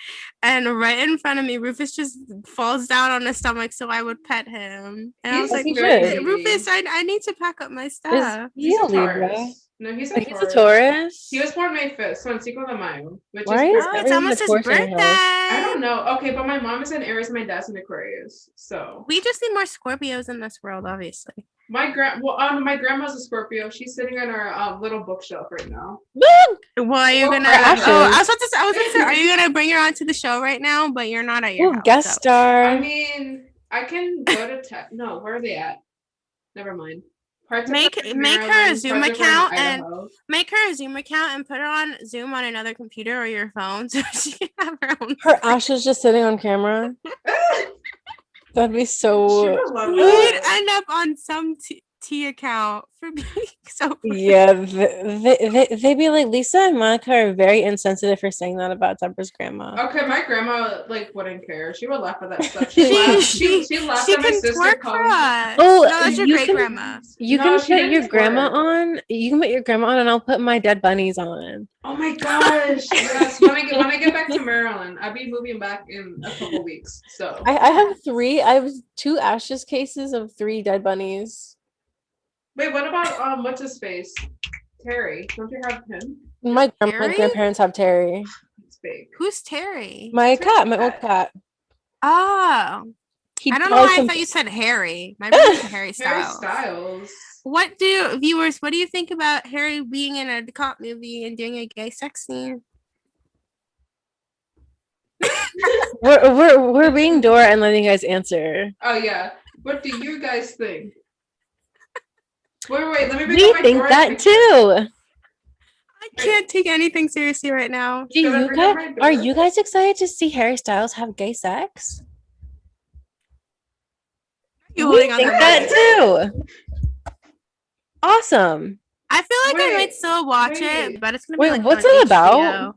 and right in front of me, Rufus just falls down on his stomach, so I would pet him. And I was He's like, very Rufus, I need to pack up my Is stuff. he a Libra? Taurus. No, he's a He's Taurus. a Taurus. He was born May 5th, so on Cinco de Mayo, which Why is is Oh, perfect. it's everyone almost a his Taurus in your birthday. house? I don't know. Okay, but my mom is an Aries and my dad's an Aquarius. So We just need more Scorpios in this world, obviously. my grandma's a Scorpio. She's sitting on our little bookshelf right now. Well, are you Well, gonna? for Ashes. Oh, I was about to say, are you gonna bring her onto the show right now? But you're not at your Ooh, house. guest so. star. I mean, I can go to no. Where are they at? Never mind. Parts of Make her in her a Maryland, Zoom parts of her in account and Idaho. make her a Zoom account and put her on Zoom on another computer or your phone so she can have her own. Her ash is just sitting on camera. That'd be She so. would love We would that. end up on some T account for being so. Yeah, they be like, Lisa and Monica are very insensitive for saying that about Deborah's grandma. Okay, my grandma like wouldn't care. She would laugh at that stuff. She- She laughed She at my can sister twerk for calling. us. Oh, no, that's your you great can- grandma. You No, can she put didn't your grandma twerk. on. You can put your grandma on, and I'll put my dead bunnies on. Oh my gosh! Yes, when I get back to Maryland, I'll be moving back in a couple weeks. So I have 3. I have 2 ashes cases of 3 dead bunnies. wait, what about what's his face? Terry, don't you have him? My Terry? grandparents have Terry. It's big. Who's Terry? My Terry's cat, my old cat. cat. Oh, He I don't know does why I some- thought you said Harry. My brother's Harry Harry Styles. Styles. What do viewers? What do you think about Harry being in a cop movie and doing a gay sex scene? We're being Dora and letting you guys answer. Oh yeah. What do you guys think? Wait. Let me bring We up my think Dora that picture. too. I can't take anything seriously right now. Do Should I you bring up guys my are Dora? you guys excited to see Harry Styles have gay sex? You We holding on think to that that? too. Awesome. I feel like I might Wait, still watch wait. it, but it's gonna Wait, be like what's on it about? HBO.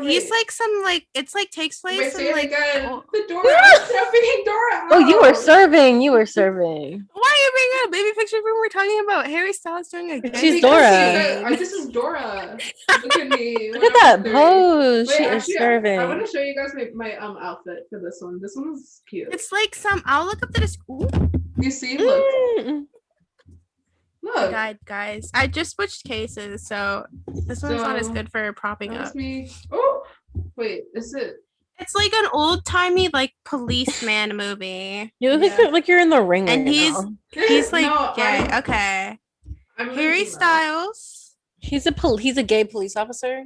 He's Wait. like some like it's like takes Wait, place say in it like. again. Oh, The Dora. I'm picking Dora. Oh, you were out. serving. You were serving. why are you bringing up a baby picture when we're talking about Harry Styles doing a gay She's sex Dora. scene? This is Dora. Look at me. Look at that pose. Wait, She is actually, serving. I want to show you guys my outfit for this one. This one's cute. It's like some. I'll look up the description. You see? Look. Mm. Look. Guys, I just switched cases, so this one's not as So, good for propping That was up. me. Oh, wait. Is it? It's like an old timey like policeman movie, You look Yeah. like you're in the ring. and right he's now. he's like No, gay. I'm Okay, really Harry emo. Styles. He's a gay police officer.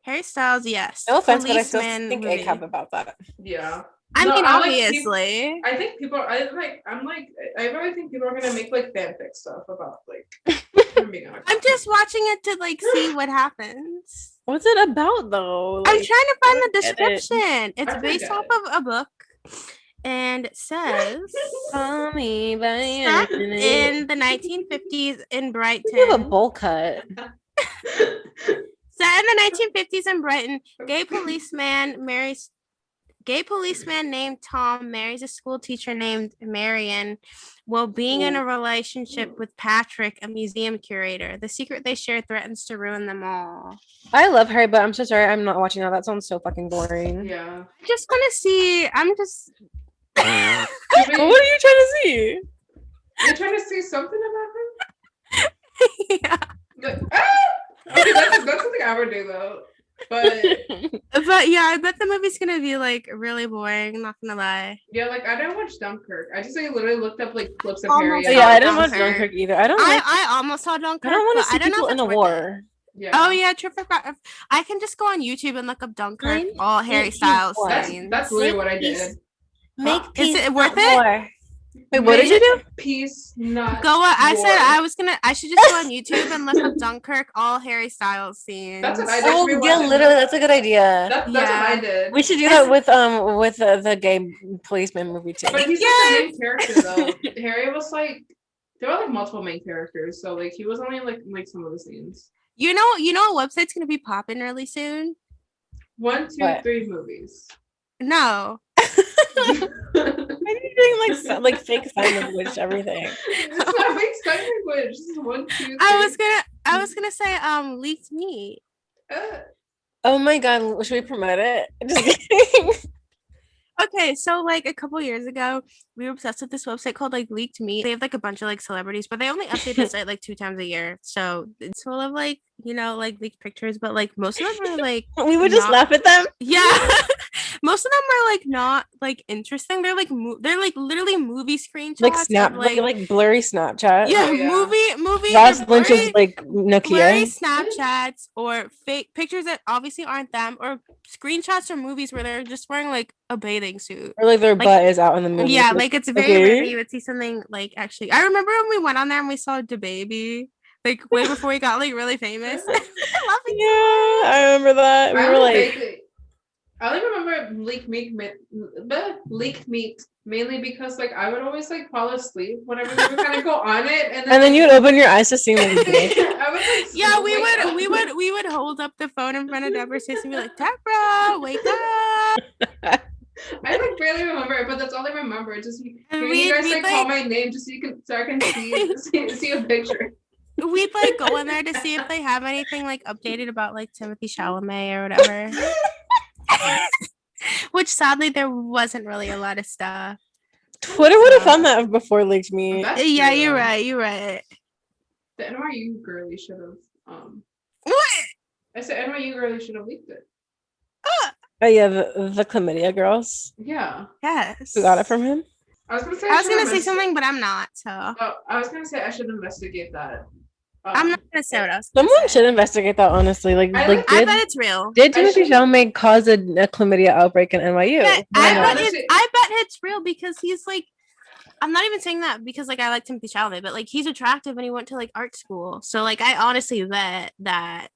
Harry Styles, yes. No offense, but I still Policeman think movie. ACAB about that. Yeah. I No, mean, I like obviously. I think people. I really think people are gonna make like fanfic stuff about like. I'm being honest. I'm just watching it to like see what happens. What's it about though? I'm trying to find the get it. description. It's I based forget off of a book, and it says Call me by set your name. in the 1950s in Brighton. You have a bowl cut. Set in the 1950s in Brighton, gay policeman named Tom marries a school teacher named Marion while being in a relationship with Patrick, a museum curator. The secret they share threatens to ruin them all. I love Harry, but I'm so sorry. I'm not watching that. That sounds so fucking boring. Yeah. I just want to see. I'm just. What are you trying to see? You're trying to say something about him? Yeah. Like, okay, that's something I would do though. But But yeah, I bet the movie's gonna be like really boring. Not gonna lie. yeah, like I didn't watch Dunkirk. I just like literally looked up like clips of Almost Harry. Yeah, I and- didn't watch Dunkirk. Dunkirk either. I don't. Like, I almost saw Dunkirk. I don't want but to see I don't know people if in a it's worth it. war. Yeah. Oh yeah, true. Forgot. I can just go on YouTube and look up Dunkirk. Find All Harry peace Styles war. scenes. That's literally what I did. Make Huh? peace, Is it worth not it? war. Wait, what did you do? Peace, not Go. I war. said I should just go on YouTube and look up Dunkirk. All Harry Styles scenes. That's what I did. Oh, rewatch yeah, it. literally, that's a good idea. That's Yeah. what I did. We should do that with the gay policeman movie too. But he's like the main character though. Harry was like there were like multiple main characters, so like he was only in like some of the scenes. You know what website's gonna be popping really soon? 1, 2, What? 3 movies. No. Why are you doing like fake sign language everything? It's not fake sign language. This is 1, 2, 3. I was gonna say leaked meat. Oh my god, should we promote it? Just kidding. Okay, so like a couple years ago, we were obsessed with this website called like Leaked Meat. They have like a bunch of like celebrities, but they only update the site like 2 times a year. So it's full of like, like leaked pictures, but like most of them are like We would just not- laugh at them. Yeah. Most of them are like not like interesting. They're like they're like literally movie screenshots. Like of, like blurry Snapchat. yeah, Oh, yeah. movie. Ross they're Lynch's blurry- like blurry Nokia. Snapchats or fake pictures that obviously aren't them, or screenshots from movies where they're just wearing like a bathing suit. Or like their like- butt is out in the movie. Yeah, like it's very okay. rare that you would see something like actually. I remember when we went on there and we saw DaBaby, like way before he got like really famous. I love it. Yeah, I remember that. We I were only like, vaguely- I only remember leaked meat mainly because like I would always like fall asleep whenever we would kind of go on it, and then you would open your eyes to see like I would, like, Yeah, we wake up. we would hold up the phone in front of Deborah's face and be like, Deborah, wake up. I like barely remember it, but that's all I remember. Just hearing we'd- you guys we'd, like call my name just so I can see a picture. We'd like go in there to see if they have anything like updated about like Timothy Chalamet or whatever. Which sadly there wasn't really a lot of stuff. Twitter would have found that before Leaked Meat. That's Yeah, true. you're right. The NYU girly should have What? I said NYU girly should have leaked it. Oh yeah, the chlamydia girls Yeah. Yes. who got it from him. I was gonna say I was should gonna say investi- something, but I'm not. So Oh, I was gonna say I should investigate that. I'm not gonna say what I was gonna Someone say. should investigate that honestly. Like, I- like I did, bet it's real. did I Timothy should- Chalamet cause a chlamydia outbreak in NYU? I Why not? bet it's real because he's like, I'm not even saying that because like I like Timothy Chalamet, but like he's attractive and he went to like art school. So like I honestly bet that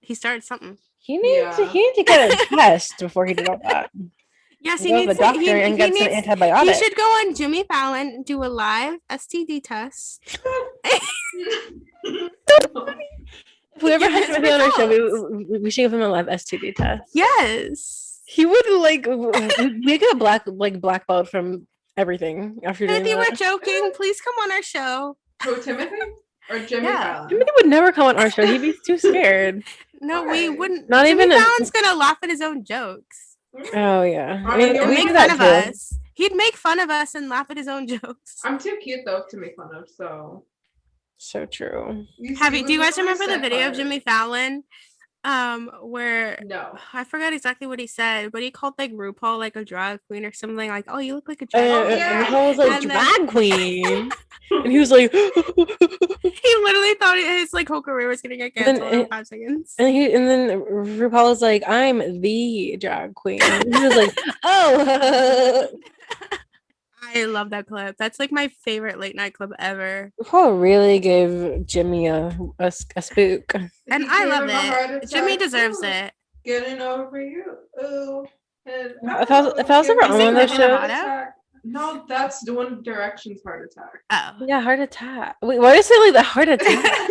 he started something. He needs Yeah. he needs to get a test before he did all that. Yes, Go to the doctor and get some he antibiotics. should go on Jimmy Fallon and do a live STD test. Whoever has Yes, Timothy on our show, results. we should give him a live STD test. Yes. He would like we get a black belt from everything after doing Timothy, we're that. joking. Please come on our show. Who, Timothy or Jimmy Yeah. Fallon? Timothy would never come on our show. He'd be too scared. No, we Why? wouldn't. Not Jimmy even a- Fallon's gonna laugh at his own jokes. Oh yeah, I mean, He'd we make do fun of too. us. He'd make fun of us and laugh at his own jokes. I'm too cute though to make fun of. So So true. Do you guys remember the video of Jimmy Fallon? Where No. I forgot exactly what he said, but he called like RuPaul like a drag queen or something. Like, oh, you look like a drag Oh, queen. yeah. Paul was like And then- drag queen, and he was like, He literally thought his like whole career was gonna get then canceled in it- 5 seconds. and then RuPaul was like, I'm the drag queen. And he was like, oh. I love that clip. That's like my favorite late night clip ever. RuPaul really gave Jimmy a spook. And He I gave love him a heart it. Jimmy attack. deserves Ooh, it. Getting over you. Ooh. And If I was ever giving on me one of those a heart shows- attack. No, that's the One Direction's heart attack. Oh. Yeah, heart attack. Wait, why did you say like the heart attack?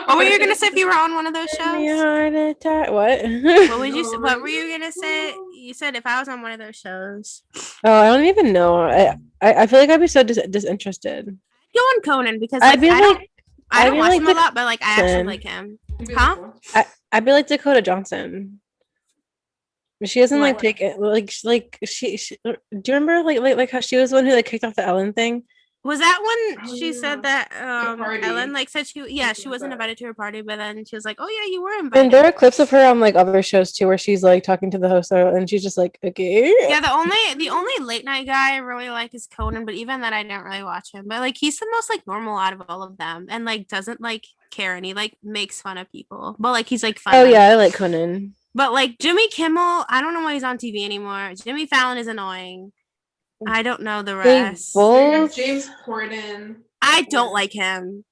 What were you gonna say if you were on one of those Give me a shows? heart attack. What? What would you? No, What were you really? gonna say? You said if I was on one of those shows. Oh, I don't even know. I feel like I'd be so disinterested. Go on Conan because I'd like, be I don't, like, I I'd don't be watch like him a lot, but like I actually Jackson. like him. You'd be Huh? like, I'd be like Dakota Johnson. She doesn't like What? take it like she do you remember like how she was the one who like kicked off the Ellen thing? Was that when Oh, she yeah. said that party. Ellen like said she Something she wasn't like that. invited to her party, but then she was like, oh yeah, you were And invited. there are clips of her on like other shows too where she's like talking to the host and she's just like, okay. Yeah, the only late night guy I really like is Conan, but even that I don't really watch him. But like he's the most like normal out of all of them, and like doesn't like care, and he like makes fun of people, but like he's like fun. Oh yeah, I like Conan. But like Jimmy Kimmel, I don't know why he's on TV anymore. Jimmy Fallon is annoying. I don't know the They rest. both James Corden. I don't like him.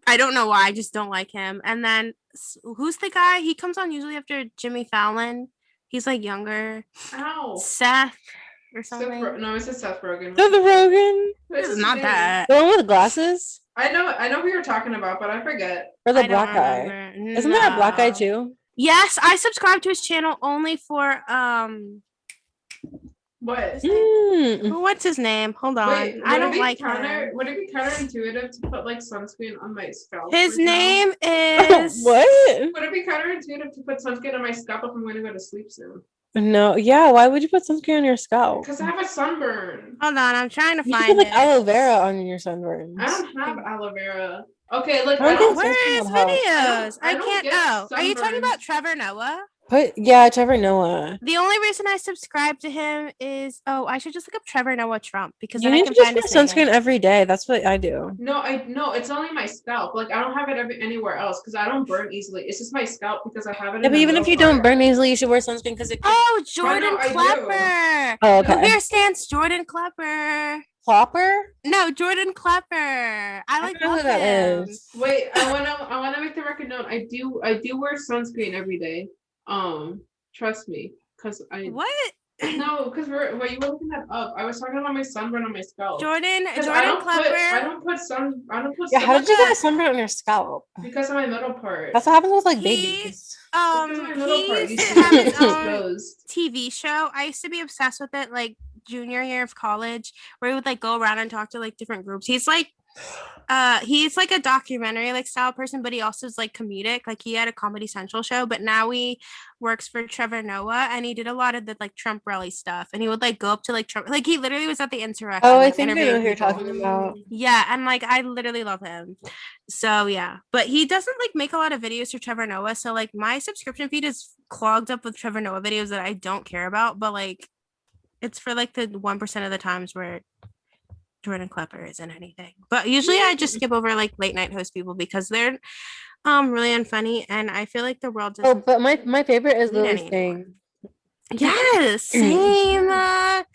I don't know why. I just don't like him. And then who's the guy? He comes on usually after Jimmy Fallon. He's like younger. Ow. Seth. or something. No, it's a Seth Rogen. Seth Rogen. What's It's his not name? that. The one with glasses? I know who you're talking about, but I forget. Or the I don't black guy? remember. Isn't there a black guy No. too? Yes, I subscribe to his channel only for What? what's his name? Hold on. Wait, I don't like him. Would it be counterintuitive to put like sunscreen on my scalp? His right now? name is What? Would it be counterintuitive to put sunscreen on my scalp if I'm going to go to sleep soon? No, yeah. Why would you put sunscreen on your scalp? Because I have a sunburn. Hold on, I'm trying to You should find put like it. aloe vera on your sunburns. I don't have aloe vera. Okay, look, I I don't don't. think Where is sunscreen will help. videos? I I don't can't get know. Are you talking sunburn. about Trevor Noah? Yeah, Trevor Noah. The only reason I subscribe to him is I should just look up Trevor Noah Trump because You then I need can to just find wear his name. sunscreen every day. That's what I do. No, it's only my scalp. Like I don't have it anywhere else because I don't burn easily. It's just my scalp because I have it. Yeah, but even if you don't burn easily, you should wear sunscreen because it. Oh, Jordan I do. Klepper. Oh, Who okay. here stands Jordan Klepper? Plopper? No, Jordan Klepper. I like don't know who love that him. is. Wait, I wanna make the record known. I do wear sunscreen every day. Trust me, because I What? no, because you were looking that up. I was talking about my sunburn on my scalp. Jordan 'Cause I don't Klepper. put sun. Yeah, how did you sun get a sunburn on your scalp? because of my middle part. That's what happens with like He- babies. Because of my middle part. He You used see, to have his it's own exposed. TV show. I used to be obsessed with it like junior year of college, where he would like go around and talk to like different groups. He's like a documentary like style person, but he also is like comedic. Like he had a Comedy Central show, but now he works for Trevor Noah, and he did a lot of the like Trump rally stuff. And he would like go up to like Trump, like he literally was at the insurrection. Oh, I like, think I know interviewing who you're people. talking about. Yeah, and like I literally love him. So yeah, but he doesn't like make a lot of videos for Trevor Noah. So like my subscription feed is clogged up with Trevor Noah videos that I don't care about, but like it's for like the 1% of the times where Jordan Klepper isn't anything. But usually I just skip over like late night host people because they're really unfunny, and I feel like the world Oh, doesn't but my favorite is need Lily's any thing. Yes, same.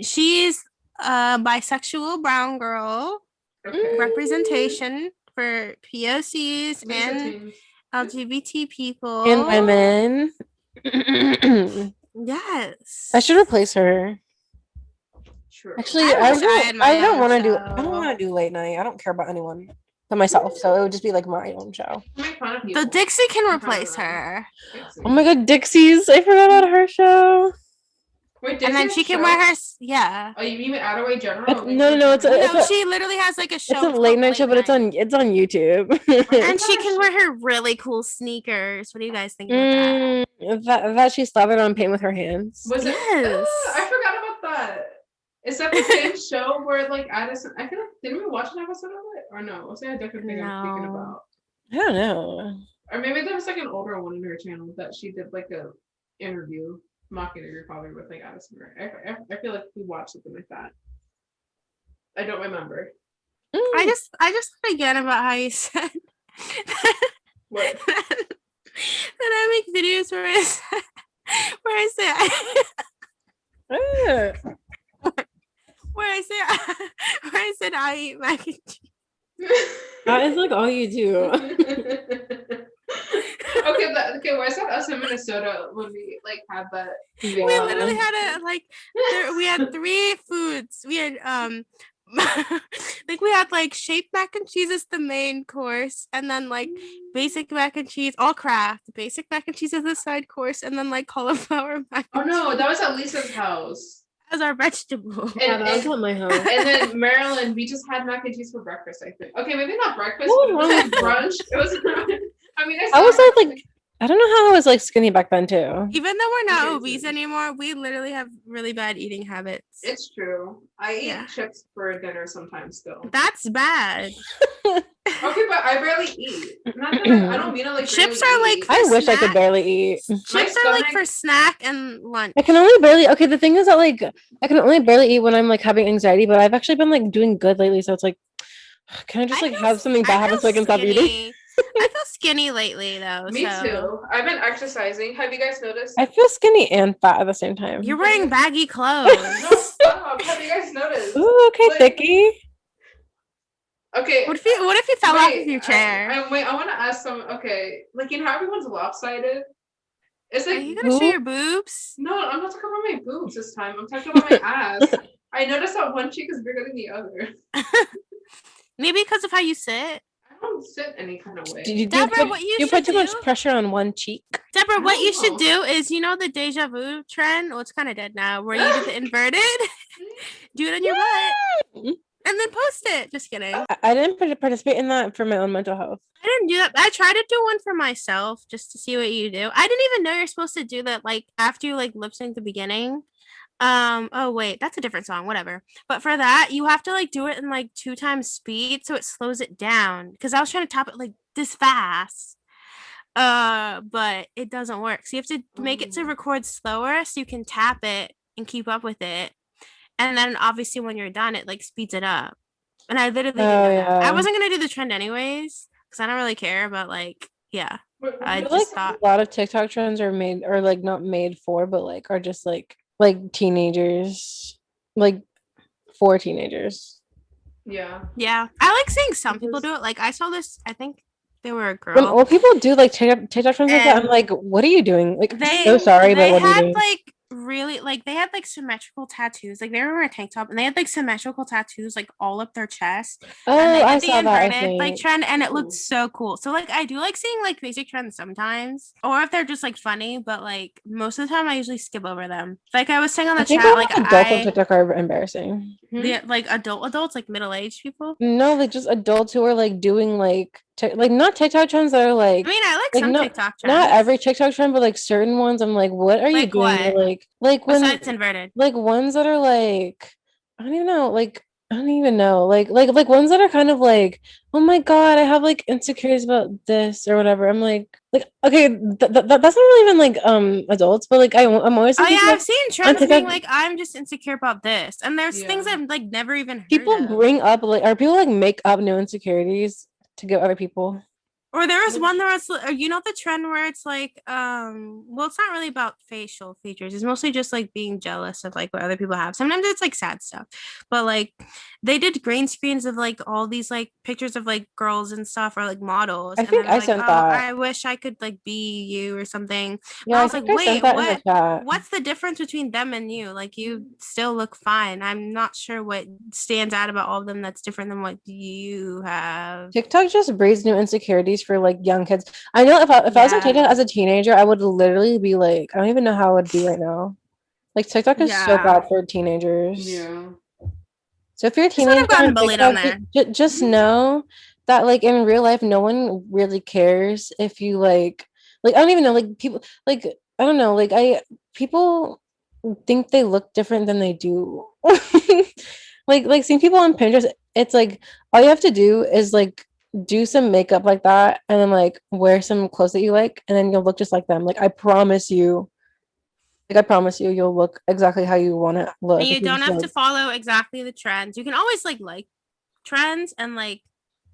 She's a bisexual brown girl. Okay. Representation for POCs Lisa and Ting. LGBT people. And women. Yes. I should replace her. True. Actually, I I wish I had don't, my I don't own want to do. show. I don't want to do late night. I don't care about anyone but myself. So it would just be like my own show. Make fun of The people. Dixie can I'm proud of replace them. her. Dixie. Oh my god, Dixie's! I forgot about her show. Wait, And then Dixie she has can a wear show? her. Yeah. Oh, you mean Attaway General? It's- no, it's a- No, she literally has like a show. It's a called late night show, Late but it's Night. on YouTube. And she can wear her really cool sneakers. What do you guys think about that? that she slathered on paint with her hands. Was it? Yes. I forgot about that. Is that the same show where like Addison? I feel like didn't we watch an episode of it or no? Was that a different thing I'm thinking No. about? I don't know. Or maybe there was like an older one in her channel that she did like a interview, mock interview probably with like Addison. I feel like we watched something like that. I don't remember. I just thought again about how you said What? that I make videos where I said I eat mac and cheese. That is like all you do. Okay, why is that us in Minnesota when we like had that? We literally had we had 3 foods. We had like we had like shaped mac and cheese as the main course, and then like basic mac and cheese, all craft, basic mac and cheese as the side course, and then like cauliflower mac Oh and no, cheese that was at Lisa's house. as our vegetable. Yeah, that was at my house. And then Maryland, we just had mac and cheese for breakfast, I think. Okay, maybe not breakfast, What but it was was wrong like with brunch. It was I mean I was like I don't know how I was like skinny back then too. Even though we're not Okay, obese so- anymore, we literally have really bad eating habits. it's true. I eat Yeah. chips for dinner sometimes still. That's bad. Okay, but I barely eat. Not that I don't mean to like Chips barely are, like, eat. for I wish I could snack? barely eat. Chips are like stomach- for snack and lunch. I can only barely. Okay, the thing is that like I can only barely eat when I'm like having anxiety, but I've actually been like doing good lately. So it's like, can I just like have something bad happen so I can stop eating? I feel skinny lately though. Me so. too. I've been exercising. Have you guys noticed? I feel skinny and fat at the same time. You're wearing baggy clothes. No, stop. Have you guys noticed? Ooh, okay, Like- Thicky. Okay. What if you fell off wait, of your chair? I want to ask some. Okay, like you know how everyone's lopsided. It's Are like you gonna show your boobs? no, I'm not talking about my boobs this time. I'm talking about my ass. I noticed that one cheek is bigger than the other. Maybe because of how you sit. I don't sit any kind of way. Deborah, what you you should put too much do- pressure on one cheek. Deborah, what you should know. do is, you know, the deja vu trend. Well, it's kind of dead now. Where you do the inverted, do it on your butt, and then post it. Just kidding. I didn't participate in that for my own mental health. I didn't do that. I tried to do one for myself just to see what you do. I didn't even know you're supposed to do that like after you like lip sync the beginning. Oh wait, that's a different song, whatever. But for that, you have to like do it in like 2 times speed so it slows it down. Because I was trying to top it like this fast. But it doesn't work. So you have to make it to record slower so you can tap it and keep up with it. And then obviously when you're done, it like speeds it up. And I literally didn't know that. I wasn't gonna do the trend anyways, because I don't really care, but like, yeah. I feel just like thought a lot of TikTok trends are made, or like not made for, but like are just like teenagers, like for teenagers. Yeah. yeah. I like seeing some people do it. Like I saw this, I think they were a When girl. old people do like TikTok trends like that, I'm And like, what are you doing? Like, They I'm so sorry, but they what are you had doing? like really like they had like symmetrical tattoos. Like they were wearing a tank top and they had like symmetrical tattoos like all up their chest. And Oh, they I did the saw that. I inverted like think. trend and it Ooh. looked so cool. So like I do like seeing like basic trends sometimes. Or if they're just like funny, but like most of the time I usually skip over them. Like I was saying on the I think chat, all like adults on TikTok are embarrassing. the like adults, like middle-aged people. No, like just adults who are like doing like like not TikTok trends that are like I mean, I like some not TikTok trends. not every TikTok trend, but like certain ones. I'm like, what are you Like doing? what? Or, like when Besides inverted. like ones that are like I don't even know, I don't even know, like ones that are kind of like, oh my god, I have like insecurities about this or whatever. I'm like okay, that's not really even like adults, but like I'm always Oh seeing yeah, people, I've seen trends being like, I'm just insecure about this, and there's things I've like never even heard people of. bring up like, are people like make up new insecurities to give other people. Or there was one that was, you know, the trend where it's like, well, it's not really about facial features. It's mostly just like being jealous of like what other people have. Sometimes it's like sad stuff, but like they did green screens of like all these like pictures of like girls and stuff or like models. I And think then I like, sent oh, that. I wish I could like be you or something. Yeah, I I was like, think I wait, sent that in the chat. what's the difference between them and you? Like you still look fine. I'm not sure what stands out about all of them that's different than what you have. TikTok just breeds new insecurities for like young kids. I know if I was on TikTok as a teenager, I would literally be like, I don't even know how I would be right now. Like TikTok is so bad for teenagers. Yeah. So if you're a This would have teenager gotten on bullied on TikTok, there. just know that like in real life, no one really cares if you like I don't even know, like people like I don't know, like people think they look different than they do. like seeing people on Pinterest, it's like all you have to do is like do some makeup like that and then like wear some clothes that you like and then you'll look just like them. Like I promise you you'll look exactly how you want to look. And you don't have to like, follow exactly the trends. You can always like trends and like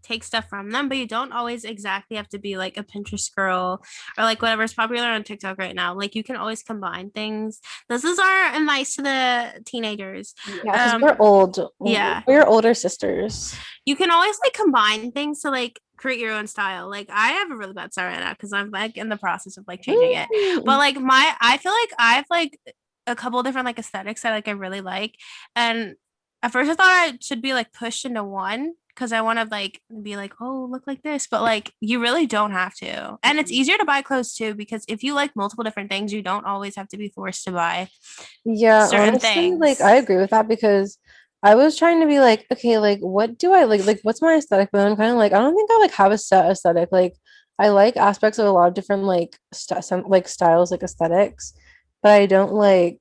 take stuff from them, but you don't always exactly have to be like a Pinterest girl or like whatever's popular on TikTok right now. Like you can always combine things. This is our advice to the teenagers. Yeah, because we're old. Yeah. We're older sisters. You can always like combine things to like create your own style. Like I have a really bad style right now because I'm like in the process of like changing it. But like I feel like I have like a couple different like aesthetics that like I really like. And at first I thought I should be like pushed into one because I want to like be like, oh, look like this, but like you really don't have to. And it's easier to buy clothes too because if you like multiple different things, you don't always have to be forced to buy certain honestly, things. like I agree with that because I was trying to be like, okay, like what do I like what's my aesthetic? But I'm kind of like I don't think I like have a set aesthetic. Like I like aspects of a lot of different like styles, like aesthetics, but I don't like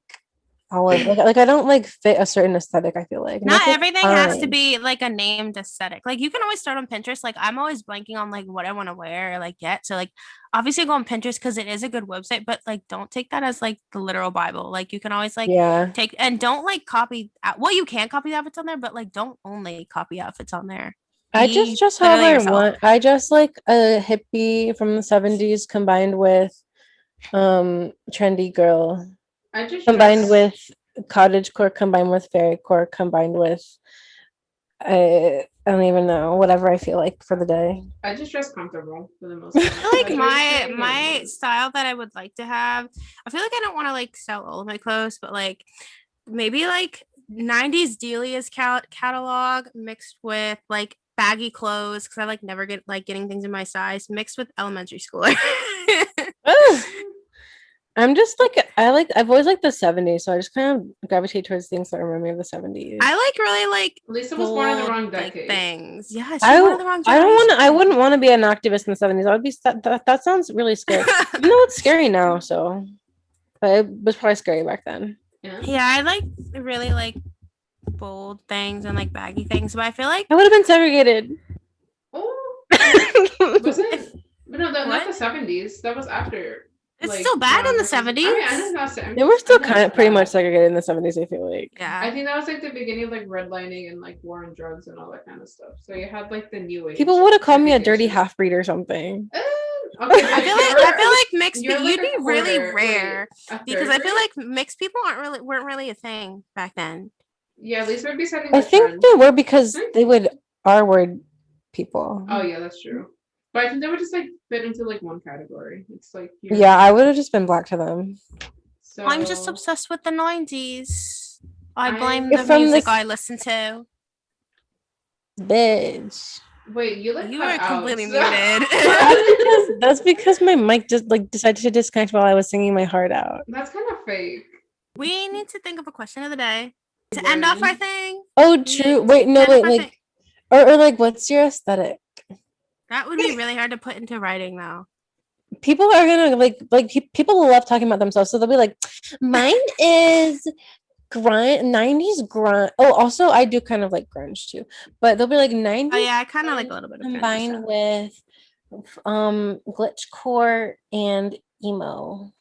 all of like I don't like fit a certain aesthetic. I feel like not everything has to be like a named aesthetic. Like you can always start on Pinterest. Like I'm always blanking on like what I want to wear or like get. So like obviously go on Pinterest because it is a good website, but like don't take that as like the literal Bible. Like you can always like take and don't like copy. Well, you can copy outfits on there, but like don't only copy outfits on there. I just however I want. I just like a hippie from the 70s combined with trendy girl. I just combined with cottagecore, combined with fairycore, combined with I I don't even know. Whatever I feel like for the day. I just dress comfortable for the most part. I feel like I my dress my pretty style that I would like to have. I feel like I don't want to like sell all of my clothes, but like maybe like 90s Delia's catalog mixed with like baggy clothes because I like never get like getting things in my size mixed with elementary schooler. Ugh. I'm just like I've always liked the 70s, so I just kind of gravitate towards things that remind me of the 70s. I like really like Lisa was born in the bold, wrong like, decade. things. Yeah, she's I one of the wrong I don't want to. I generation. wouldn't want to be an activist in the 70s. I would be that sounds really scary. Even though it's scary now, so but it was probably scary back then. Yeah, I like really like bold things and like baggy things, but I feel like I would have been segregated. Oh, wasn't? But no, not What? the 70s. That was after. it's like, still bad in the I 70s. mean, I know not saying. They were still kind of pretty much segregated in the 70s, I feel like. Yeah. I think that was like the beginning of like redlining and like war on drugs and all that kind of stuff. So you had like the new age. People would have called me a dirty segregation. half breed or something. Okay, I feel like mixed you're you'd like a be really quarter, rare wait, a because third I feel grade? like mixed people weren't really a thing back then. Yeah, Lisa would be setting I the think trend. they were because they would R-word people. Oh yeah, that's true. But I think they would just like fit into like one category. It's like Yeah, I would have just been black to them. So I'm just obsessed with the 90s. I blame You're the from music the- I listen to. Bitch. Wait, you like You cut are out, completely so- muted. That's because my mic just like decided to disconnect while I was singing my heart out. That's kind of fake. We need to think of a question of the day to end off our thing. Oh, true. Wait, no, End off wait, our like, thing. or like, what's your aesthetic? That would be really hard to put into writing, though. People are gonna people love talking about themselves, so they'll be like, mine is grind 90s grind. Oh, also I do kind of like grunge too, but they'll be like 90s Oh yeah, I kind of like a little bit of combined with glitchcore and emo,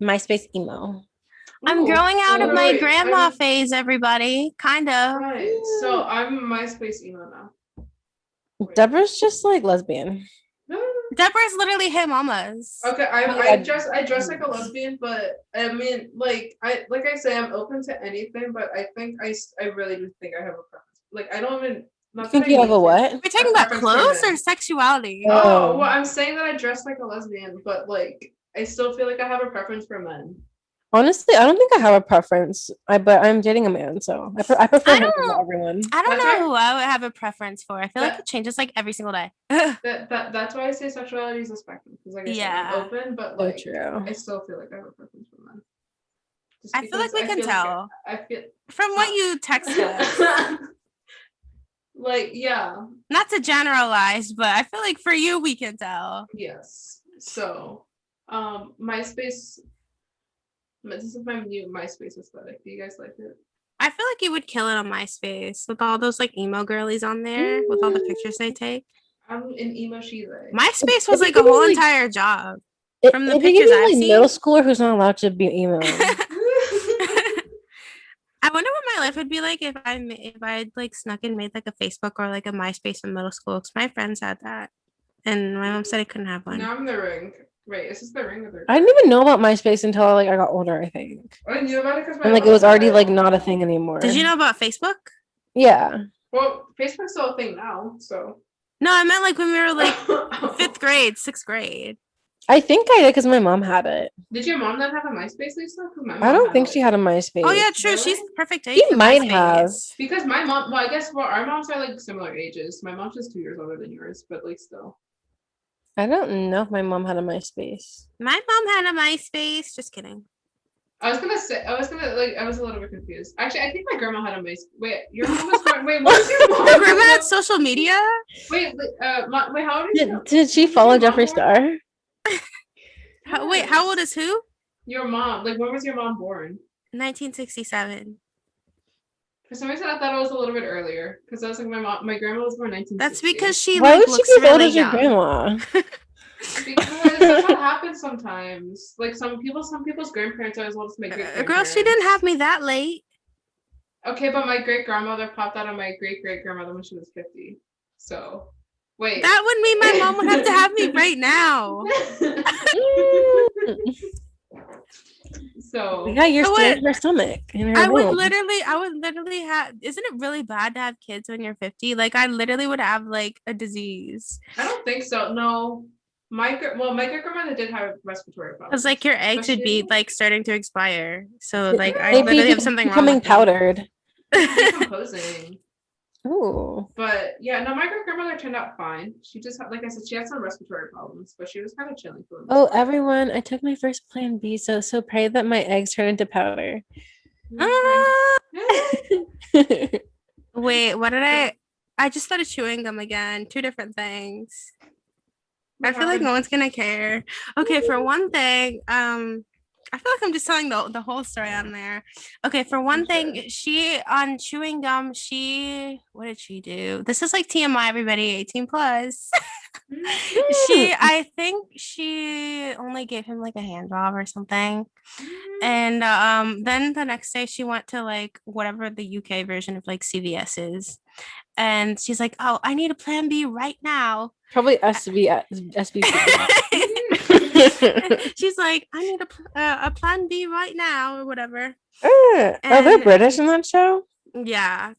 MySpace emo. I'm Ooh, growing out of my wait, grandma I'm- phase, everybody. Kind of. Right. So I'm MySpace emo now. Wait. Deborah's just like lesbian. No. Deborah's literally him almost. Okay, Yeah. I dress like a lesbian, but I mean, like I say, I'm open to anything, but I think I really do think I have a preference. Like I don't even. You think you have a what? We're talking about preference for clothes men. or sexuality? Oh, Oh. well, I'm saying that I dress like a lesbian, but like I still feel like I have a preference for men. Honestly, I don't think I have a preference. But I'm dating a man, so I prefer I him don't- over everyone. I don't That's know right. who I would have a preference for. I feel like That- it changes like every single day. That's why I say sexuality is a spectrum. Because like I said, Yeah. I'm open, but So like true. I still feel like I have a preference for men. Just I feel like because we can feel like tell I feel from what you text us. like yeah. Not to generalize, but I feel like for you we can tell. Yes. So, MySpace. This is my new MySpace aesthetic. Do you guys like it? I feel like you would kill it on MySpace with all those like emo girlies on there with all the pictures they take. I'm an emo Shiva. MySpace was If like you a whole like- entire job. If From the you pictures give me, I've like, seen- middle schooler who's not allowed to be emo. I wonder what my life would be like if I'd like snuck and made like a Facebook or like a MySpace in middle school. Because my friends had that, and my mom said I couldn't have one. Now I'm the ring. Wait, is this the ring or the? I didn't even know about MySpace until like I got older, I think. I knew about it because And like it was already like not a thing anymore. Did you know about Facebook? Yeah. Well, Facebook's still a thing now, so. No, I meant like when we were like 5th grade, 6th grade. I think I did because my mom had it. Did your mom not have a MySpace, Lisa? 'Cause my I mom don't think it. she had a MySpace. Oh yeah, true. Really? She's the perfect age. She for might MySpace. have. Because my mom, well, I guess our moms are like similar ages. My mom's just 2 years older than yours, but like still. I don't know if my mom had a MySpace. My mom had a MySpace. Just kidding. I was a little bit confused. Actually, I think my grandma had a MySpace. Wait, your mom was born. Wait, what was your mom? Your grandma had social media. Wait, wait, how old is your? Did she follow your mom Jeffree born? Star? Wait, how old is who? Your mom. Like, when was your mom born? 1967. For some reason, I thought it was a little bit earlier because I was like, my grandma was born 1960. That's because she Why like, would she looks be as old really as your young. grandma? Because that's what happens sometimes. Like some people's grandparents are as old as my great Girl, grandparents. she didn't have me that late. Okay, but my great grandmother popped out of my great great grandmother when she was 50. So, wait. That would mean my mom would have to have me right now. So Yeah, you're Oh, staying wait. in her stomach. In her I would womb. literally have. Isn't it really bad to have kids when you're 50? Like, I literally would have like a disease. I don't think so. No, my great grandmother did have respiratory problems. Because like your eggs But would be she- like starting to expire. So like I Maybe literally have something wrong becoming with me. powdered. decomposing. Ooh. But yeah, no, my great grandmother turned out fine. She just had, like I said, she had some respiratory problems, but she was kind of chilling for the most Oh, part. everyone! I took my first Plan B, so pray that my eggs turn into powder. Ah! Yeah. Wait, what did I just started chewing gum again. Two different things. I feel like no one's gonna care. Okay, for one thing, I feel like I'm just telling the whole story on there. Okay, for one thing, she on chewing gum, what did she do? This is like TMI, everybody, 18 plus. I think she only gave him like a hand job or something. And then the next day she went to like whatever the UK version of like CVS is. And she's like, "Oh, I need a Plan B right now." Probably SBC. She's like, "I need a Plan B right now," or whatever. Are they And- British in that show? Yeah.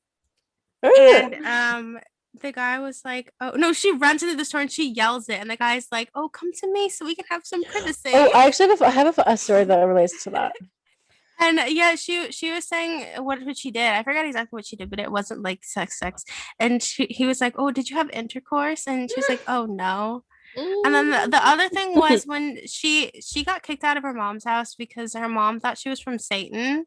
Ugh. And the guy was like, "Oh no!" She runs into the store and she yells it, and the guy's like, "Oh, come to me so we can have some privacy." Oh, I actually have a story that relates to that. And yeah, she was saying what she did. I forgot exactly what she did, but it wasn't like sex. And he was like, "Oh, did you have intercourse?" And she's like, "Oh no." And then the other thing was when she got kicked out of her mom's house because her mom thought she was from Satan.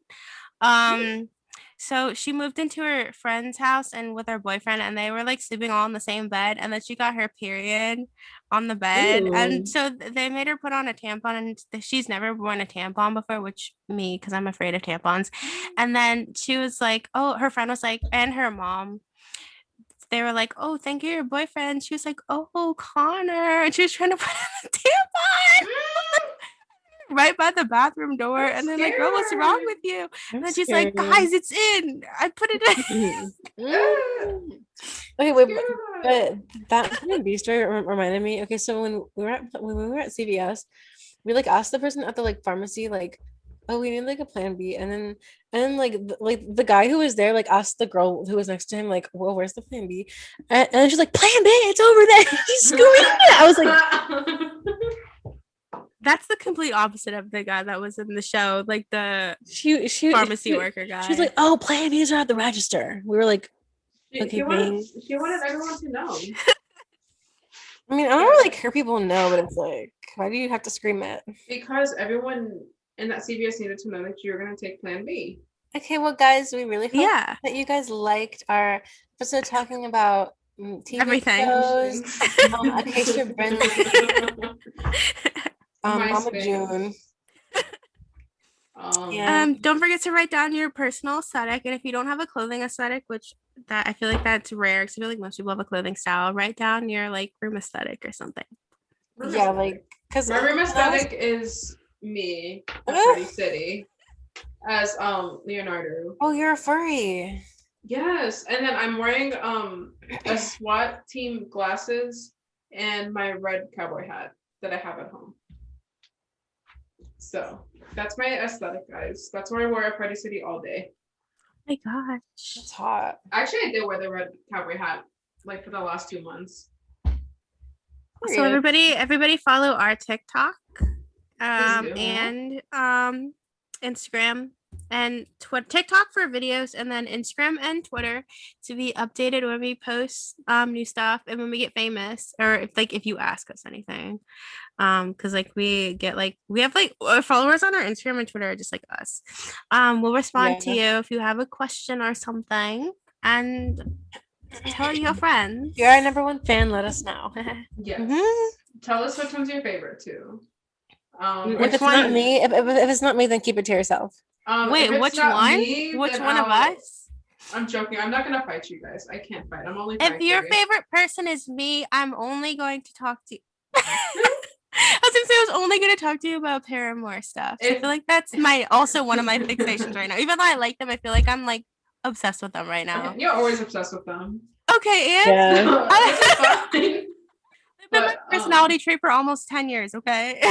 So she moved into her friend's house and with her boyfriend, and they were like sleeping all in the same bed. And then she got her period on the bed, Ooh. and so they made her put on a tampon, and she's never worn a tampon before, which me, because I'm afraid of tampons. And then she was like, "Oh," her friend was like, and her mom. They were like, "Oh, thank you, your boyfriend." She was like, "Oh, Connor," and she was trying to put on a tampon right by the bathroom door. I'm And they're like, "Girl, what's wrong scared. with you?" I'm And then she's like, scared. "Guys, it's in. I put it in." Okay, wait, but that Plan B story reminded me. Okay, so when we were at CVS, we like asked the person at the like pharmacy like, "Oh, we need like a Plan B," and then like the guy who was there like asked the girl who was next to him like, "Well, where's the Plan B?" And then she's like, "Plan B, it's over there." He's screaming it. I was like, That's the complete opposite of the guy that was in the show, like the she pharmacy worker guy. She's like, "Oh, Plan B's are at the register." We were like, She okay, wanted everyone to know. I mean, I don't really care people know, but it's like, why do you have to scream it? Because everyone in that CVS needed to know that you're going to take Plan B. Okay, well, guys, we really hope Yeah, that you guys liked our episode talking about TV everything. shows, Acacia Brindley, Mama MySpace. June. Yeah. Don't forget to write down your personal aesthetic, and if you don't have a clothing aesthetic, which that I feel like that's rare because I feel like most people have a clothing style, write down your like room aesthetic or something. Yeah, like, because My room aesthetic is me at Party City as Leonardo. Oh, you're a furry. Yes, and then I'm wearing a SWAT team glasses and my red cowboy hat that I have at home. So that's my aesthetic, guys. That's what I wear at Party City all day. Oh my gosh. That's hot. Actually, I did wear the red cowboy hat like for the last 2 months. So everybody follow our TikTok do. and Instagram and TikTok for videos, and then Instagram and Twitter to be updated when we post new stuff and when we get famous, or if you ask us anything. Because like we have like followers on our Instagram and Twitter are just like us. We'll respond to you if you have a question or something, and tell your friends. If you're our #1 fan, let us know. Yes. Mhm. Tell us which one's your favorite too. If it's not me, if it's not me, then keep it to yourself. Wait, if it's which not one? me, Which then one of I'll- us? I'm joking. I'm not gonna fight you guys. I can't fight. I'm only. If your curious. favorite person is me, I'm only going to talk to you. I was gonna say I was only gonna talk to you about Paramore stuff. So I feel like that's also one of my fixations right now. Even though I like them, I feel like I'm like obsessed with them right now. You're always obsessed with them. Okay, and Yeah. That's fine. I've been my But, personality trait for almost 10 years, okay?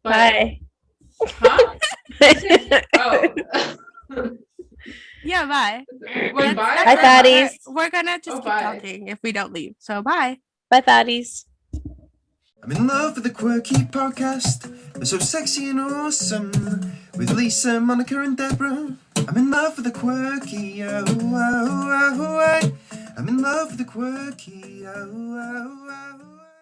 But Bye. Huh? Oh. Yeah, bye. Wait, That's- bye? that's Bye, it. fatties. We're gonna just Oh, keep bye. talking if we don't leave. So bye. Bye, fatties. I'm in love with the quirky podcast. They're so sexy and awesome. With Lisa, Monica, and Deborah. I'm in love with the quirky. Oh, oh, oh, oh, I'm in love with the quirky. Oh, oh, oh, oh.